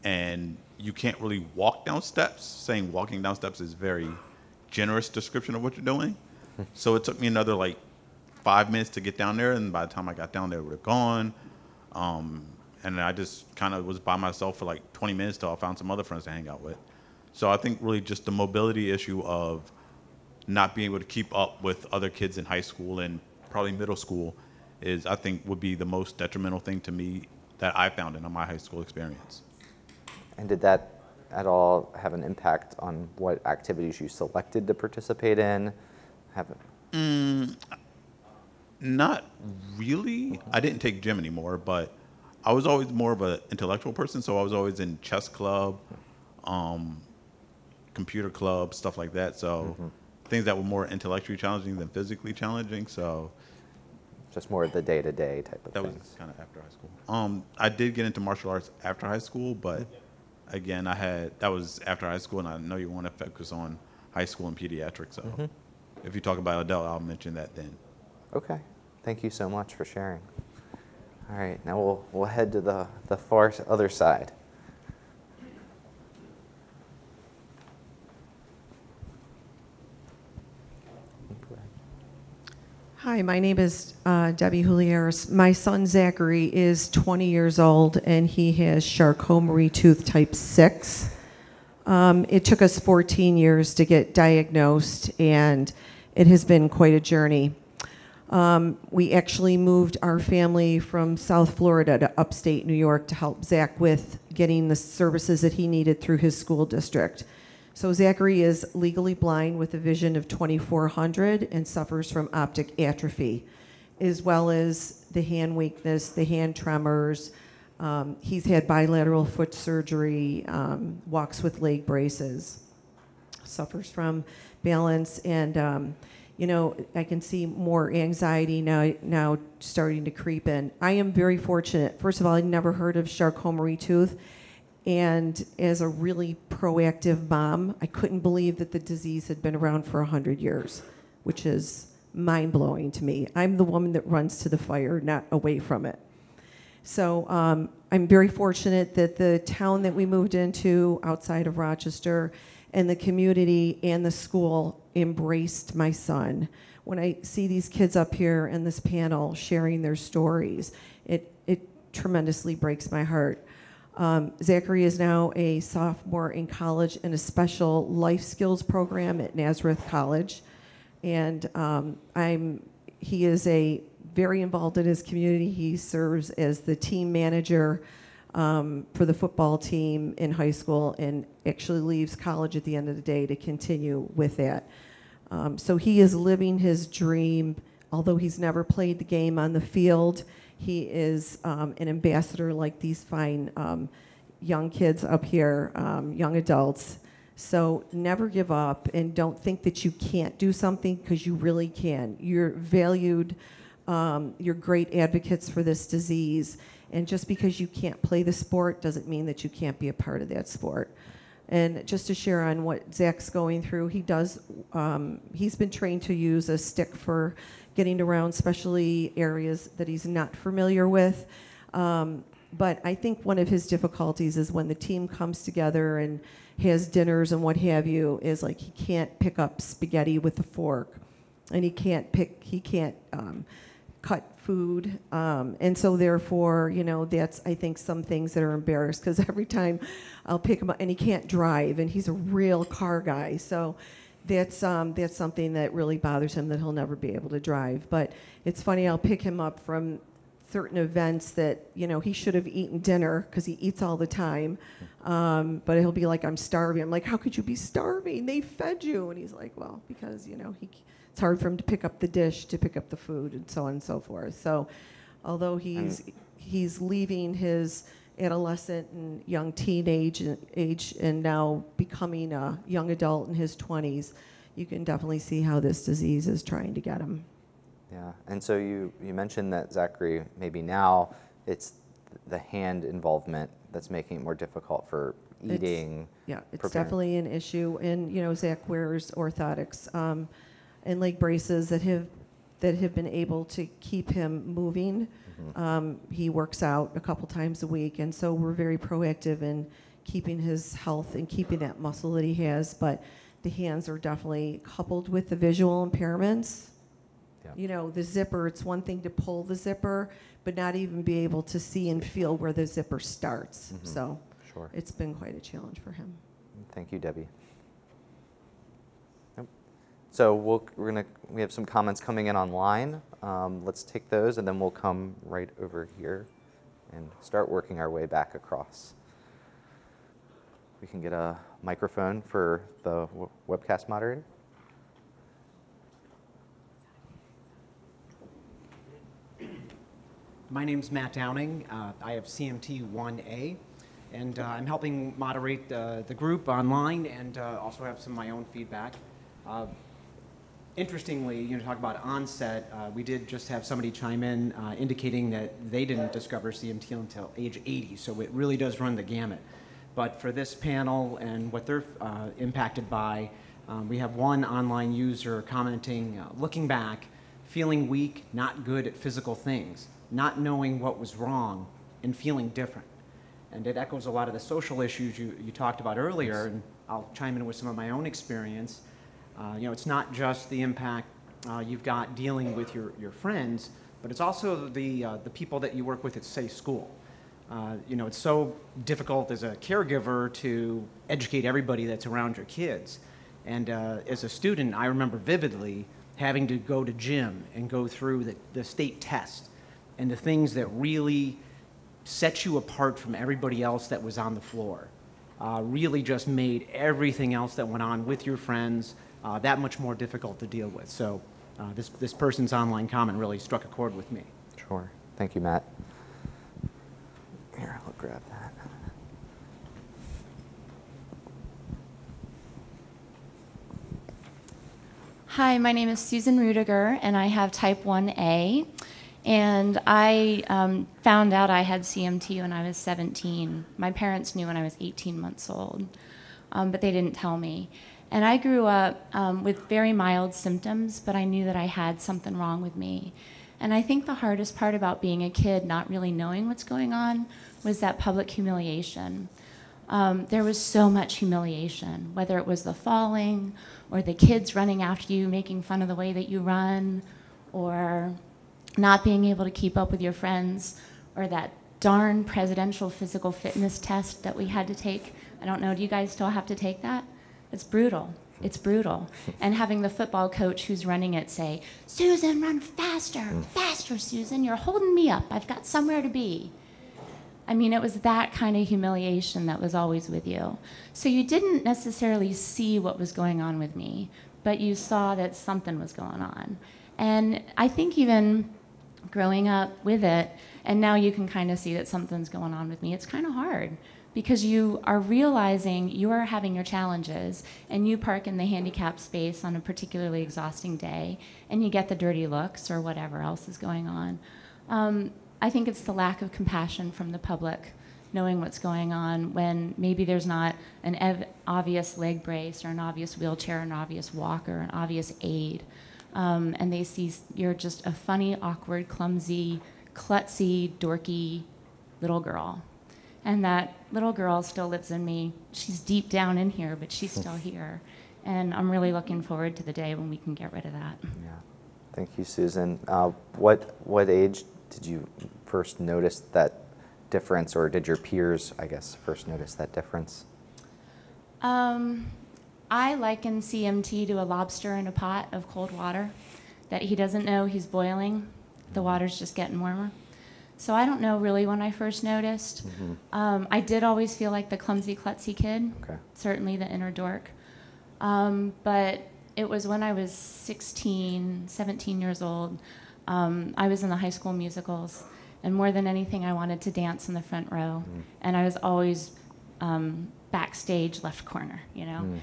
And you can't really walk down steps. Saying walking down steps is very generous description of what you're doing. So it took me another 5 minutes to get down there, and by the time I got down there, it would have gone. And I just kind of was by myself for 20 minutes till I found some other friends to hang out with. So I think really just the mobility issue of not being able to keep up with other kids in high school and probably middle school is, I think, would be the most detrimental thing to me that I found in my high school experience. And did that at all have an impact on what activities you selected to participate in? Not really. I didn't take gym anymore, but I was always more of an intellectual person, so I was always in chess club, computer club, stuff like that. So things that were more intellectually challenging than physically challenging. So just more of the day-to-day type of that things. was kind of after high school. I did get into martial arts after high school, but again, that was after high school, and I know you want to focus on high school and pediatrics. So if you talk about adult, I'll mention that then. Okay. Thank you so much for sharing. All right, now we'll head to the far other side. Hi, my name is Debbie Julieres. My son Zachary is 20 years old, and he has Charcot-Marie-Tooth type 6. It took us 14 years to get diagnosed, and it has been quite a journey. We actually moved our family from South Florida to upstate New York to help Zach with getting the services that he needed through his school district. So Zachary is legally blind with a vision of 2400 and suffers from optic atrophy, as well as the hand weakness, the hand tremors. He's had bilateral foot surgery, walks with leg braces, suffers from balance, and you know, I can see more anxiety now starting to creep in. I am very fortunate. First of all, I'd never heard of Charcot-Marie-Tooth, and as a really proactive mom, I couldn't believe that the disease had been around for 100 years, which is mind-blowing to me. I'm the woman that runs to the fire, not away from it. So I'm very fortunate that the town that we moved into outside of Rochester and the community and the school embraced my son. When I see these kids up here in this panel sharing their stories, it tremendously breaks my heart. Zachary is now a sophomore in college in a special life skills program at Nazareth College. And he is very involved in his community. He serves as the team manager for the football team in high school and actually leaves college at the end of the day to continue with that. So he is living his dream. Although he's never played the game on the field, he is an ambassador like these fine young kids up here, young adults. So never give up and don't think that you can't do something, because you really can. You're valued. You're great advocates for this disease. And just because you can't play the sport doesn't mean that you can't be a part of that sport. And just to share on what Zach's going through, he's been trained to use a stick for getting around, especially areas that he's not familiar with. But I think one of his difficulties is when the team comes together and has dinners and what have you, is like he can't pick up spaghetti with a fork, and he can't cut food, and so therefore, you know, that's, I think, some things that are embarrassed, because every time I'll pick him up, and he can't drive, and he's a real car guy, so that's something that really bothers him, that he'll never be able to drive. But it's funny, I'll pick him up from certain events that, you know, he should have eaten dinner, because he eats all the time, but he'll be like, I'm starving. I'm like, how could you be starving? They fed you. And he's like, well, because, you know, it's hard for him to pick up the dish, to pick up the food, and so on and so forth. So although he's leaving his adolescent and young teenage age and now becoming a young adult in his 20s, you can definitely see how this disease is trying to get him. Yeah, and so you mentioned that Zachary, maybe now it's the hand involvement that's making it more difficult for eating. It's definitely an issue. And, you know, Zach wears orthotics and leg braces that have been able to keep him moving. He works out a couple times a week, and so we're very proactive in keeping his health and keeping that muscle that he has. But the hands are definitely coupled with the visual impairments. Yeah. You know, the zipper, it's one thing to pull the zipper, but not even be able to see and feel where the zipper starts. So it's been quite a challenge for him. Thank you, Debbie. So we have some comments coming in online. Let's take those, and then we'll come right over here and start working our way back across. We can get a microphone for the webcast moderator. My name's Matt Downing. I have CMT 1A, and I'm helping moderate the group online, and also have some of my own feedback. Interestingly, you know, talk about onset, we did just have somebody chime in indicating that they didn't discover CMT until age 80, so it really does run the gamut. But for this panel and what they're impacted by, we have one online user commenting, looking back, feeling weak, not good at physical things, not knowing what was wrong, and feeling different. And it echoes a lot of the social issues you talked about earlier, and I'll chime in with some of my own experience. You know, it's not just the impact you've got dealing with your friends, but it's also the people that you work with at, say, school. You know, it's so difficult as a caregiver to educate everybody that's around your kids. And as a student, I remember vividly having to go to gym and go through the state test and the things that really set you apart from everybody else that was on the floor. really just made everything else that went on with your friends that much more difficult to deal with. So this person's online comment really struck a chord with me. Sure. Thank you, Matt. Here, I'll grab that. Hi, my name is Susan Rudiger, and I have type 1A. And I found out I had CMT when I was 17. My parents knew when I was 18 months old, but they didn't tell me. And I grew up with very mild symptoms, but I knew that I had something wrong with me. And I think the hardest part about being a kid, not really knowing what's going on, was that public humiliation. There was so much humiliation, whether it was the falling, or the kids running after you, making fun of the way that you run, or not being able to keep up with your friends, or that darn presidential physical fitness test that we had to take. I don't know, do you guys still have to take that? It's brutal. It's brutal. And having the football coach who's running it say, "Susan, run faster, faster, Susan, you're holding me up, I've got somewhere to be." I mean, it was that kind of humiliation that was always with you. So you didn't necessarily see what was going on with me, but you saw that something was going on. And I think even growing up with it, and now you can kind of see that something's going on with me, it's kind of hard because you are realizing you are having your challenges and you park in the handicap space on a particularly exhausting day and you get the dirty looks or whatever else is going on. I think it's the lack of compassion from the public, knowing what's going on when maybe there's not an obvious leg brace or an obvious wheelchair, an obvious walker, an obvious aid. And they see you're just a funny, awkward, clumsy, klutzy, dorky little girl. And that little girl still lives in me. She's deep down in here, but she's still here. And I'm really looking forward to the day when we can get rid of that. Yeah. Thank you, Susan. What age did you first notice that difference, or did your peers, I guess, first notice that difference? I liken CMT to a lobster in a pot of cold water that he doesn't know he's boiling. The water's just getting warmer. So I don't know really when I first noticed. I did always feel like the clumsy, klutzy kid, certainly the inner dork. But it was when I was 16, 17 years old. I was in the high school musicals, and more than anything, I wanted to dance in the front row. And I was always backstage left corner, you know?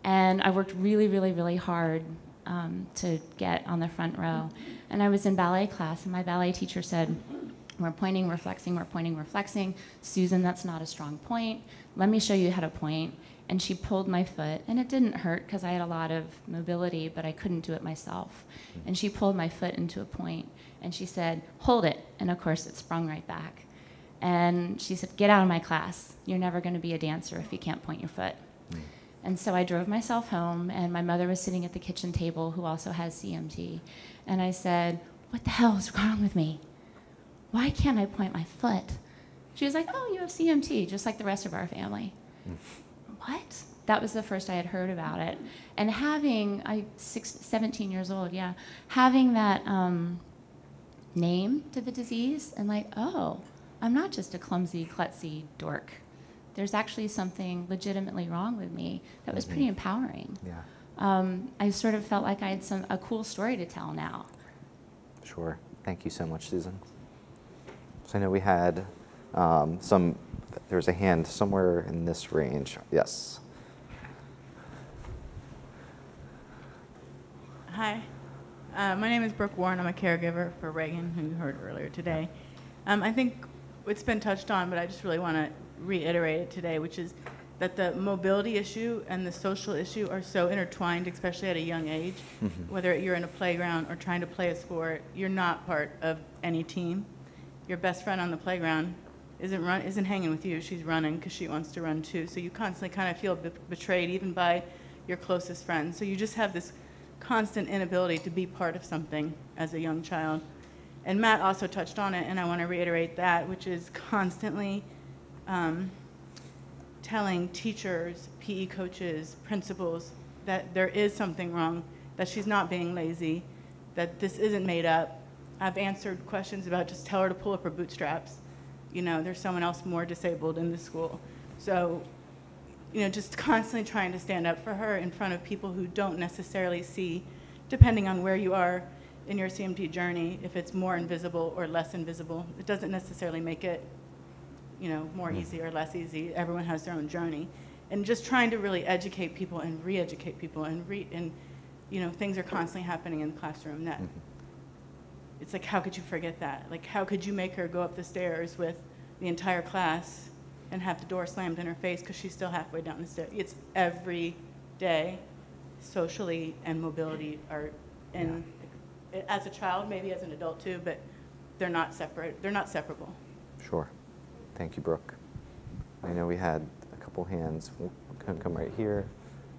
And I worked really, really, really hard to get on the front row. And I was in ballet class, and my ballet teacher said, "We're pointing, we're flexing, we're pointing, we're flexing. Susan, that's not a strong point. Let me show you how to point." And she pulled my foot, and it didn't hurt because I had a lot of mobility, but I couldn't do it myself. And she pulled my foot into a point, and she said, "Hold it." And of course, it sprung right back. And she said, "Get out of my class. You're never going to be a dancer if you can't point your foot." And so I drove myself home, and my mother was sitting at the kitchen table, who also has CMT. And I said, "What the hell is wrong with me? Why can't I point my foot?" She was like, "Oh, you have CMT, just like the rest of our family." What? That was the first I had heard about it. And having, 17 years old, yeah, having that name to the disease, and like, oh, I'm not just a clumsy, klutzy dork. There's actually something legitimately wrong with me. That was pretty empowering. Yeah. I sort of felt like I had a cool story to tell now. Sure. Thank you so much, Susan. So I know we had there's a hand somewhere in this range. Yes. Hi. My name is Brooke Warren. I'm a caregiver for Reagan, who you heard earlier today. I think it's been touched on, but I just really want to reiterate it today, which is that the mobility issue and the social issue are so intertwined, especially at a young age. Whether you're in a playground or trying to play a sport, you're not part of any team. Your best friend on the playground isn't hanging with you. She's running because she wants to run too. So you constantly kind of feel betrayed even by your closest friends. So you just have this constant inability to be part of something as a young child. And Matt also touched on it, and I want to reiterate that, which is constantly telling teachers, PE coaches, principals that there is something wrong, that she's not being lazy, that this isn't made up. I've answered questions about just tell her to pull up her bootstraps. You know, there's someone else more disabled in the school. So just constantly trying to stand up for her in front of people who don't necessarily see, depending on where you are in your CMT journey, if it's more invisible or less invisible. It doesn't necessarily make it, more easy or less easy. Everyone has their own journey. And just trying to really educate people and re-educate people and things are constantly happening in the classroom that it's like, how could you forget that? Like, how could you make her go up the stairs with the entire class and have the door slammed in her face because she's still halfway down the stairs? It's every day, socially and mobility are in, as a child, maybe as an adult too, but they're not separate. They're not separable. Sure. Thank you, Brooke. I know we had a couple hands. We'll come right here.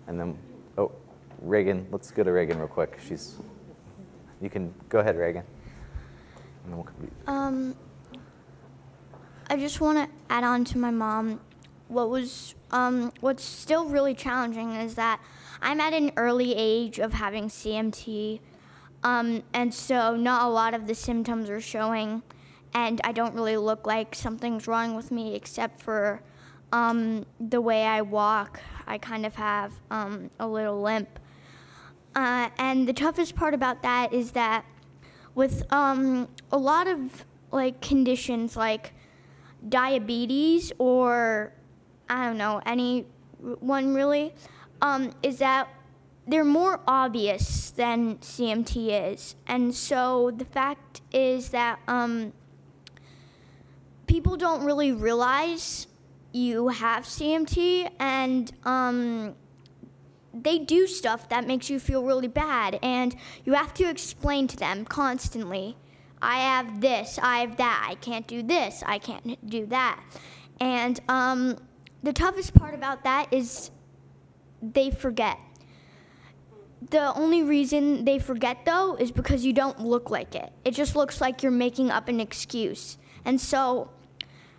And then, oh, Reagan. Let's go to Reagan real quick. You can go ahead, Reagan. And then I just want to add on to my mom. What's still really challenging is that I'm at an early age of having CMT, and so not a lot of the symptoms are showing, and I don't really look like something's wrong with me except for the way I walk. I kind of have a little limp. And the toughest part about that is that with a lot of conditions like diabetes or I don't know, any one really, is that they're more obvious than CMT is. And so the fact is that people don't really realize you have CMT, and they do stuff that makes you feel really bad, and you have to explain to them constantly, I have this, I have that, I can't do this, I can't do that. And the toughest part about that is they forget. The only reason they forget, though, is because you don't look like it. It just looks like you're making up an excuse. And so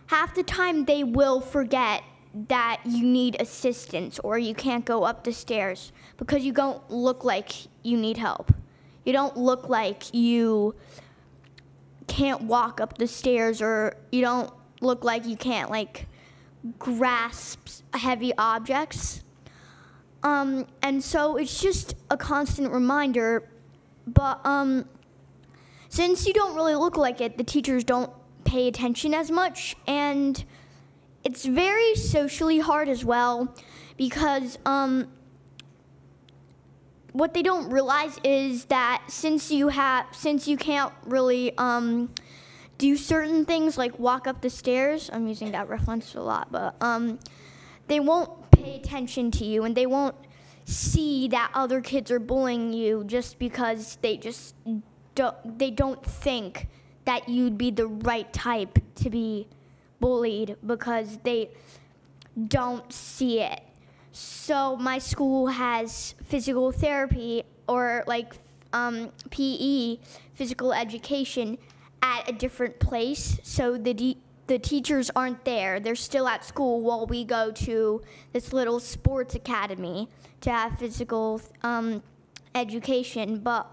half the time they will forget that you need assistance or you can't go up the stairs because you don't look like you need help. You don't look like you can't walk up the stairs, or you don't look like you can't grasp heavy objects. And so it's just a constant reminder, but since you don't really look like it, the teachers don't pay attention as much, and it's very socially hard as well, because what they don't realize is that since you can't really do certain things like walk up the stairs, I'm using that reference a lot, but they won't pay attention to you, and they won't see that other kids are bullying you just because they don't think that you'd be the right type to be bullied, because they don't see it. So my school has physical therapy, or PE, physical education, at a different place, so the teachers aren't there. They're still at school while we go to this little sports academy to have physical education. But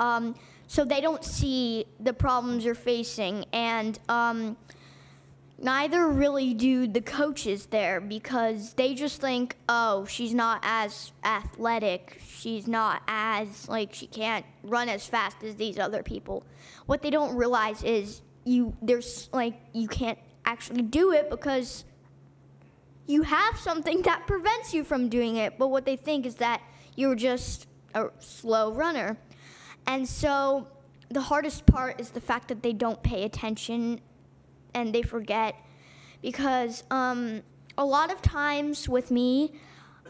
so they don't see the problems you're facing, and neither really do the coaches there, because they just think, oh, she's not as athletic, she's not as, she can't run as fast as these other people. What they don't realize is you can't actually do it because you have something that prevents you from doing it, but what they think is that you're just a slow runner. And so the hardest part is the fact that they don't pay attention and they forget, because a lot of times with me,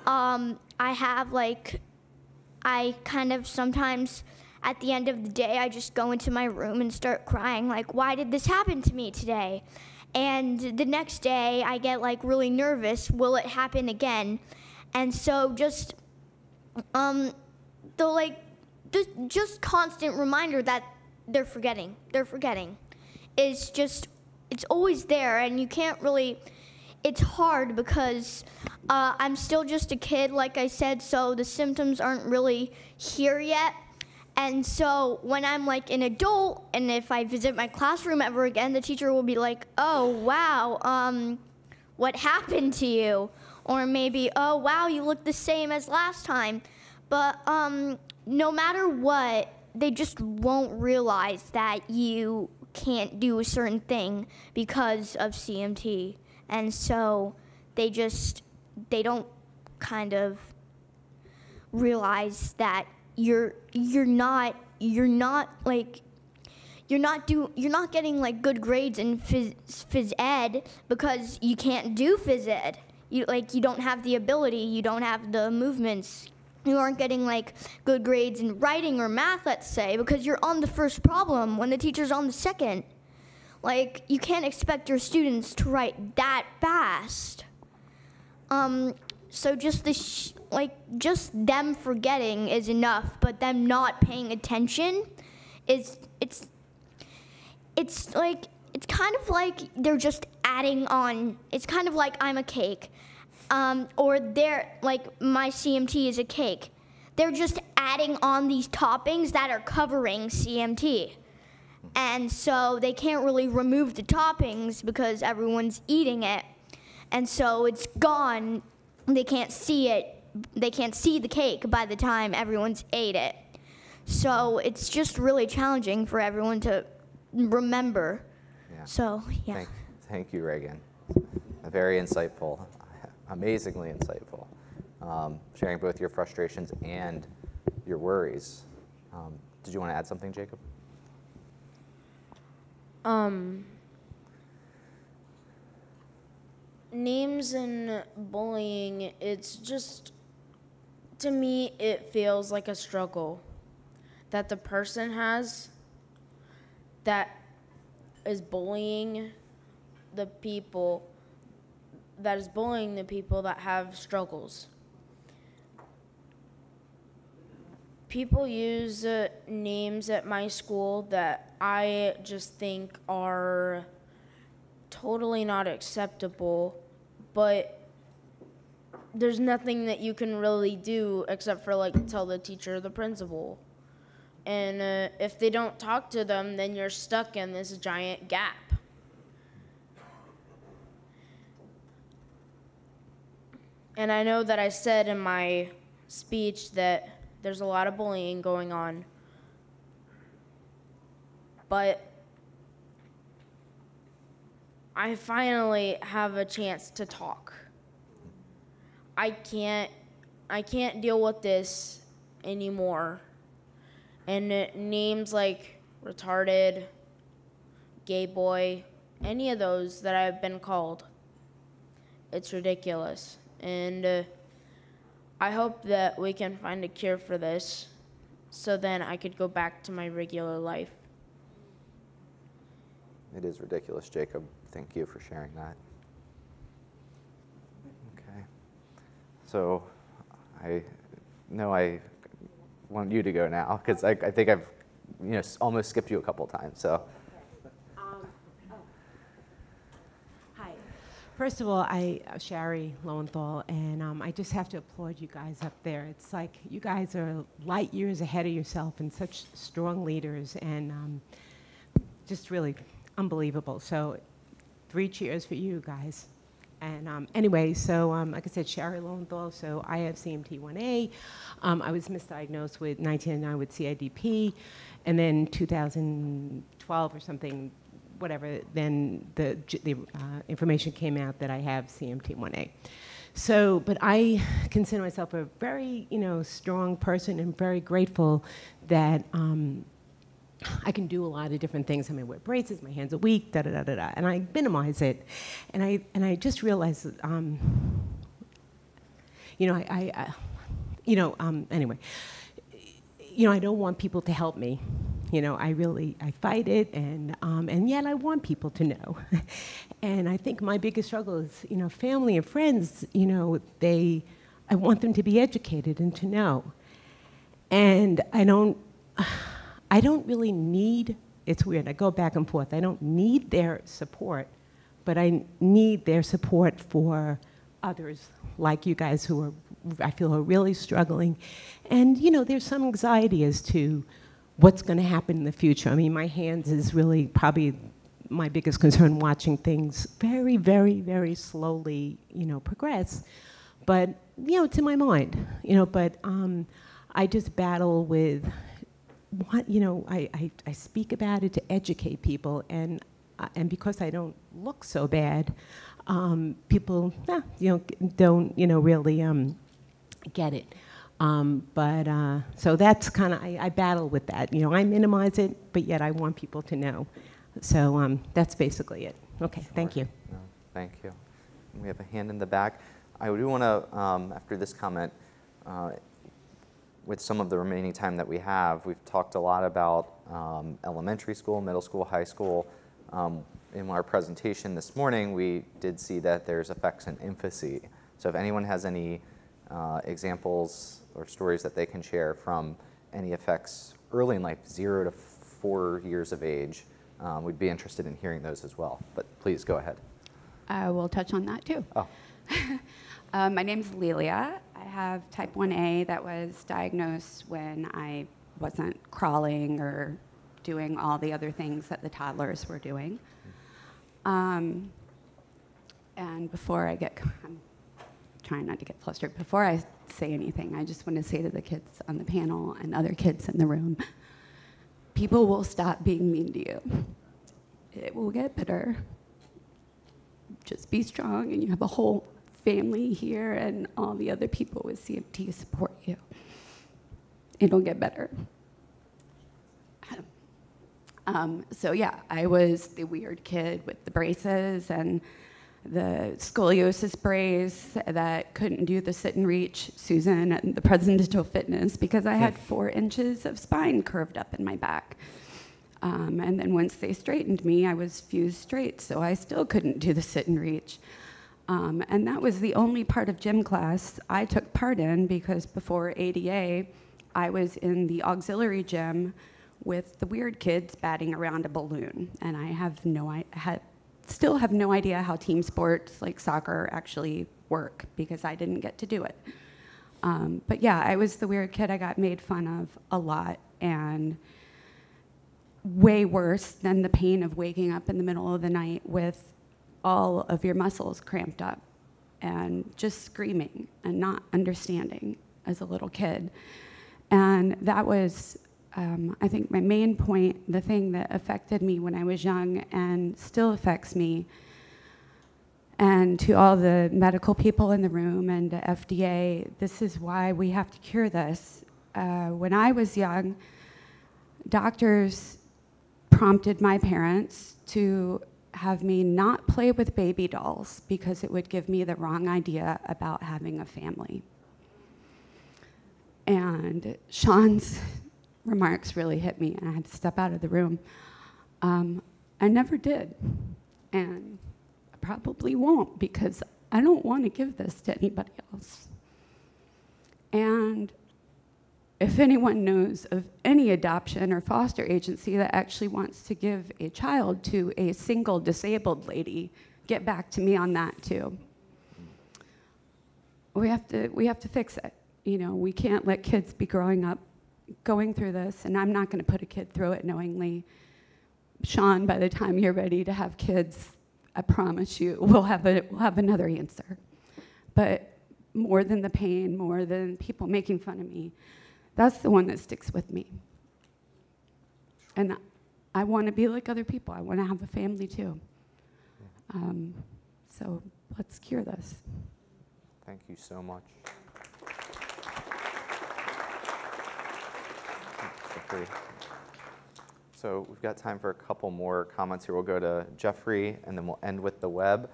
I have I kind of sometimes at the end of the day, I just go into my room and start crying, why did this happen to me today? And the next day I get really nervous, will it happen again? And so just the just constant reminder that they're forgetting is just, it's always there, and you can't really, it's hard because I'm still just a kid, like I said, so the symptoms aren't really here yet. And so when I'm an adult, and if I visit my classroom ever again, the teacher will be like, oh, wow, what happened to you? or maybe, oh, wow, you look the same as last time. But no matter what, they just won't realize that you can't do a certain thing because of CMT. And so they don't kind of realize that you're not getting like good grades in phys ed because you can't do phys ed. You don't have the ability, you don't have the movements. You aren't getting like good grades in writing or math, let's say, because you're on the first problem when the teacher's on the second. Like, you can't expect your students to write that fast. So just just them forgetting is enough, but them not paying attention it's kind of like they're just adding on. It's kind of like I'm a cake. Or they're like my CMT is a cake. They're just adding on these toppings that are covering CMT. And so they can't really remove the toppings because everyone's eating it. And so it's gone. They can't see it. They can't see the cake by the time everyone's ate it. So it's just really challenging for everyone to remember. Yeah. So, yeah. Thank you, Reagan. Very insightful. Amazingly insightful, sharing both your frustrations and your worries. Did you want to add something, Jakeb? Names and bullying, it's just, to me, it feels like a struggle that the person has that is bullying the people that have struggles. People use names at my school that I just think are totally not acceptable, but there's nothing that you can really do except for like tell the teacher or the principal. And if they don't talk to them, then you're stuck in this giant gap. And I know that I said in my speech that there's a lot of bullying going on, but I finally have a chance to talk. I can't deal with this anymore. And names like retarded, gay boy, any of those that I've been called, it's ridiculous. And I hope that we can find a cure for this so then I could go back to my regular life. It is ridiculous, Jakeb. Thank you for sharing that. Okay. So I know I want you to go now because I think I've almost skipped you a couple times. So. Hi. First of all, Sherry Lowenthal, and I just have to applaud you guys up there. It's like you guys are light years ahead of yourself and such strong leaders, and just really unbelievable. So 3 cheers for you guys. And anyway, so like I said, Sherry Lowenthal, so I have CMT1A. I was misdiagnosed with 1999 with CIDP, and then 2012 or something, whatever, then the information came out that I have CMT1A. So, but I consider myself a very, strong person and very grateful that I can do a lot of different things. I mean, I wear braces, my hands are weak, da-da-da-da-da, and I minimize it. And I just realized that, anyway, I don't want people to help me. I fight it, and yet I want people to know. And I think my biggest struggle is, family and friends, I want them to be educated and to know. And I don't really need, it's weird, I go back and forth. I don't need their support, but I need their support for others like you guys who I feel are really struggling. And, there's some anxiety as to what's going to happen in the future. I mean, my hands is really probably my biggest concern, watching things very, very, very slowly, progress. but, it's in my mind, but I just battle with I speak about it to educate people, and because I don't look so bad, people, don't, really get it. So that's kind of, I battle with that. I minimize it, but yet I want people to know. So that's basically it. Okay, Sure. thank you. No, thank you. We have a hand in the back. I do want to, after this comment, with some of the remaining time that we have, we've talked a lot about elementary school, middle school, high school. In our presentation this morning, we did see that there's effects in infancy. So if anyone has any examples or stories that they can share from any effects early in life, 0 to 4 years of age, we'd be interested in hearing those as well. But please go ahead. I will touch on that too. Oh. My name's Lelia. I have type 1A that was diagnosed when I wasn't crawling or doing all the other things that the toddlers were doing. And before I get, I'm trying not to get flustered, before I say anything, I just want to say to the kids on the panel and other kids in the room, people will stop being mean to you. It will get better. Just be strong, and you have a whole family here and all the other people with CMT support you. It'll get better. So yeah, I was the weird kid with the braces and the scoliosis brace that couldn't do the sit and reach, Susan, and the presidential fitness because I had 4 inches of spine curved up in my back. And then once they straightened me, I was fused straight, so I still couldn't do the sit and reach. And that was the only part of gym class I took part in because before ADA, I was in the auxiliary gym with the weird kids batting around a balloon. And I still have no idea how team sports like soccer actually work because I didn't get to do it. But yeah, I was the weird kid. I got made fun of a lot, and way worse than the pain of waking up in the middle of the night with all of your muscles cramped up and just screaming and not understanding as a little kid. And that was, I think, my main point, the thing that affected me when I was young and still affects me. And to all the medical people in the room and to FDA, this is why we have to cure this. When I was young, doctors prompted my parents to have me not play with baby dolls because it would give me the wrong idea about having a family. And Sean's remarks really hit me, and I had to step out of the room. I never did, and I probably won't because I don't want to give this to anybody else. And if anyone knows of any adoption or foster agency that actually wants to give a child to a single disabled lady, get back to me on that too. We have to fix it. We can't let kids be growing up going through this, and I'm not going to put a kid through it knowingly. Sean, by the time you're ready to have kids, I promise you, we'll have another answer. But more than the pain, more than people making fun of me, that's the one that sticks with me. And I want to be like other people. I want to have a family too. So let's cure this. Thank you so much. So we've got time for a couple more comments here. We'll go to Jeffrey, and then we'll end with the web.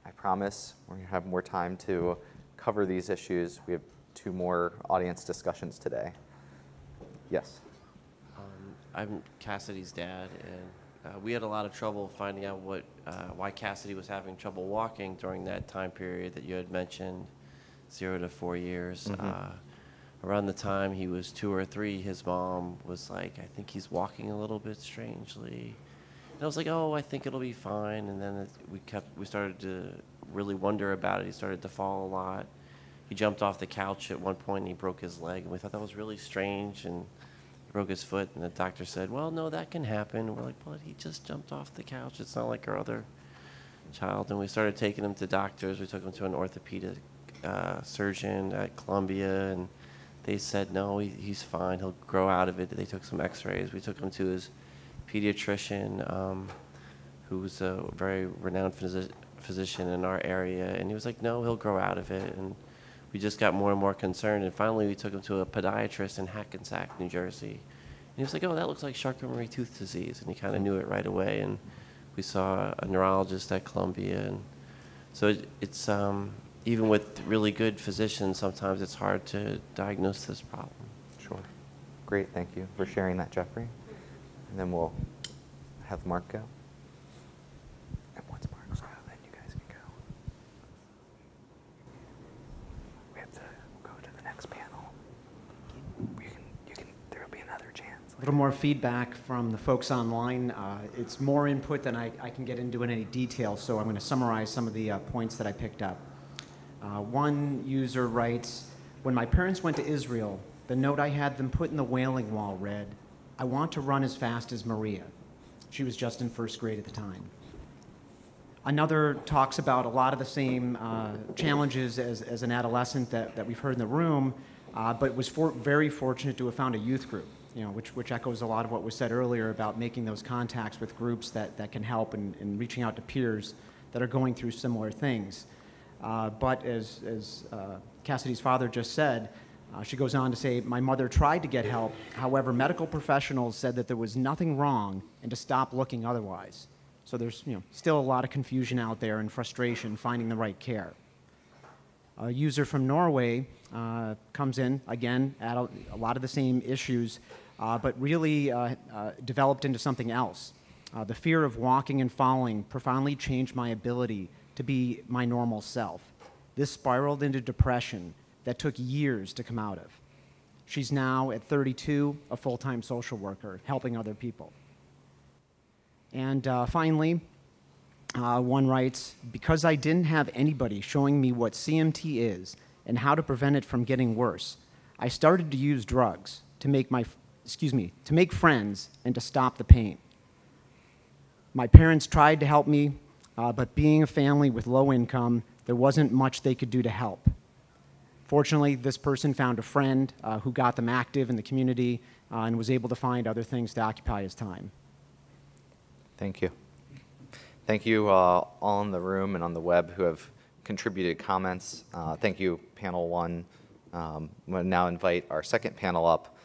I promise we're going to have more time to cover these issues. We have 2 more audience discussions today. Yes? I'm Cassidy's dad, and we had a lot of trouble finding out why Cassidy was having trouble walking during that time period that you had mentioned, 0 to 4 years. Mm-hmm. Around the time he was 2 or 3, his mom was like, I think he's walking a little bit strangely. And I was like, oh, I think it'll be fine. And then we started to really wonder about it. He started to fall a lot. He jumped off the couch at one point and he broke his leg. And we thought that was really strange. And he broke his foot. And the doctor said, well, no, that can happen. And we're like, but he just jumped off the couch. It's not like our other child. And we started taking him to doctors. We took him to an orthopedic surgeon at Columbia, and they said, no, he's fine. He'll grow out of it. They took some x-rays. We took him to his pediatrician, who's a very renowned physician in our area, and he was like, no, he'll grow out of it. And we just got more and more concerned, and finally we took him to a podiatrist in Hackensack, New Jersey. And he was like, oh, that looks like Charcot-Marie-Tooth disease, and he kind of knew it right away. And we saw a neurologist at Columbia, and so it's even with really good physicians, sometimes it's hard to diagnose this problem. Sure. Great, thank you for sharing that, Jeffrey. And then we'll have Mark go. And once Mark's go, then you guys can go. We have to go to the next panel. There'll be another chance. A little more feedback from the folks online. It's more input than I can get into in any detail, so I'm going to summarize some of the points that I picked up. One user writes, when my parents went to Israel, the note I had them put in the Wailing Wall read, I want to run as fast as Maria. She was just in first grade at the time. Another talks about a lot of the same challenges as an adolescent that we've heard in the room, but was very fortunate to have found a youth group, which echoes a lot of what was said earlier about making those contacts with groups that can help and reaching out to peers that are going through similar things. But as Cassidy's father just said, she goes on to say, my mother tried to get help. However, medical professionals said that there was nothing wrong and to stop looking otherwise. So there's still a lot of confusion out there and frustration finding the right care. A user from Norway comes in, again, at a lot of the same issues, but really developed into something else. The fear of walking and falling profoundly changed my ability to be my normal self. This spiraled into depression that took years to come out of. She's now, at 32, a full-time social worker, helping other people. And finally, one writes, because I didn't have anybody showing me what CMT is and how to prevent it from getting worse, I started to use drugs to make friends and to stop the pain. My parents tried to help me, but being a family with low income, there wasn't much they could do to help. Fortunately, this person found a friend who got them active in the community and was able to find other things to occupy his time. Thank you. Thank you all in the room and on the web who have contributed comments. Thank you, panel one. I'm going to now invite our second panel up.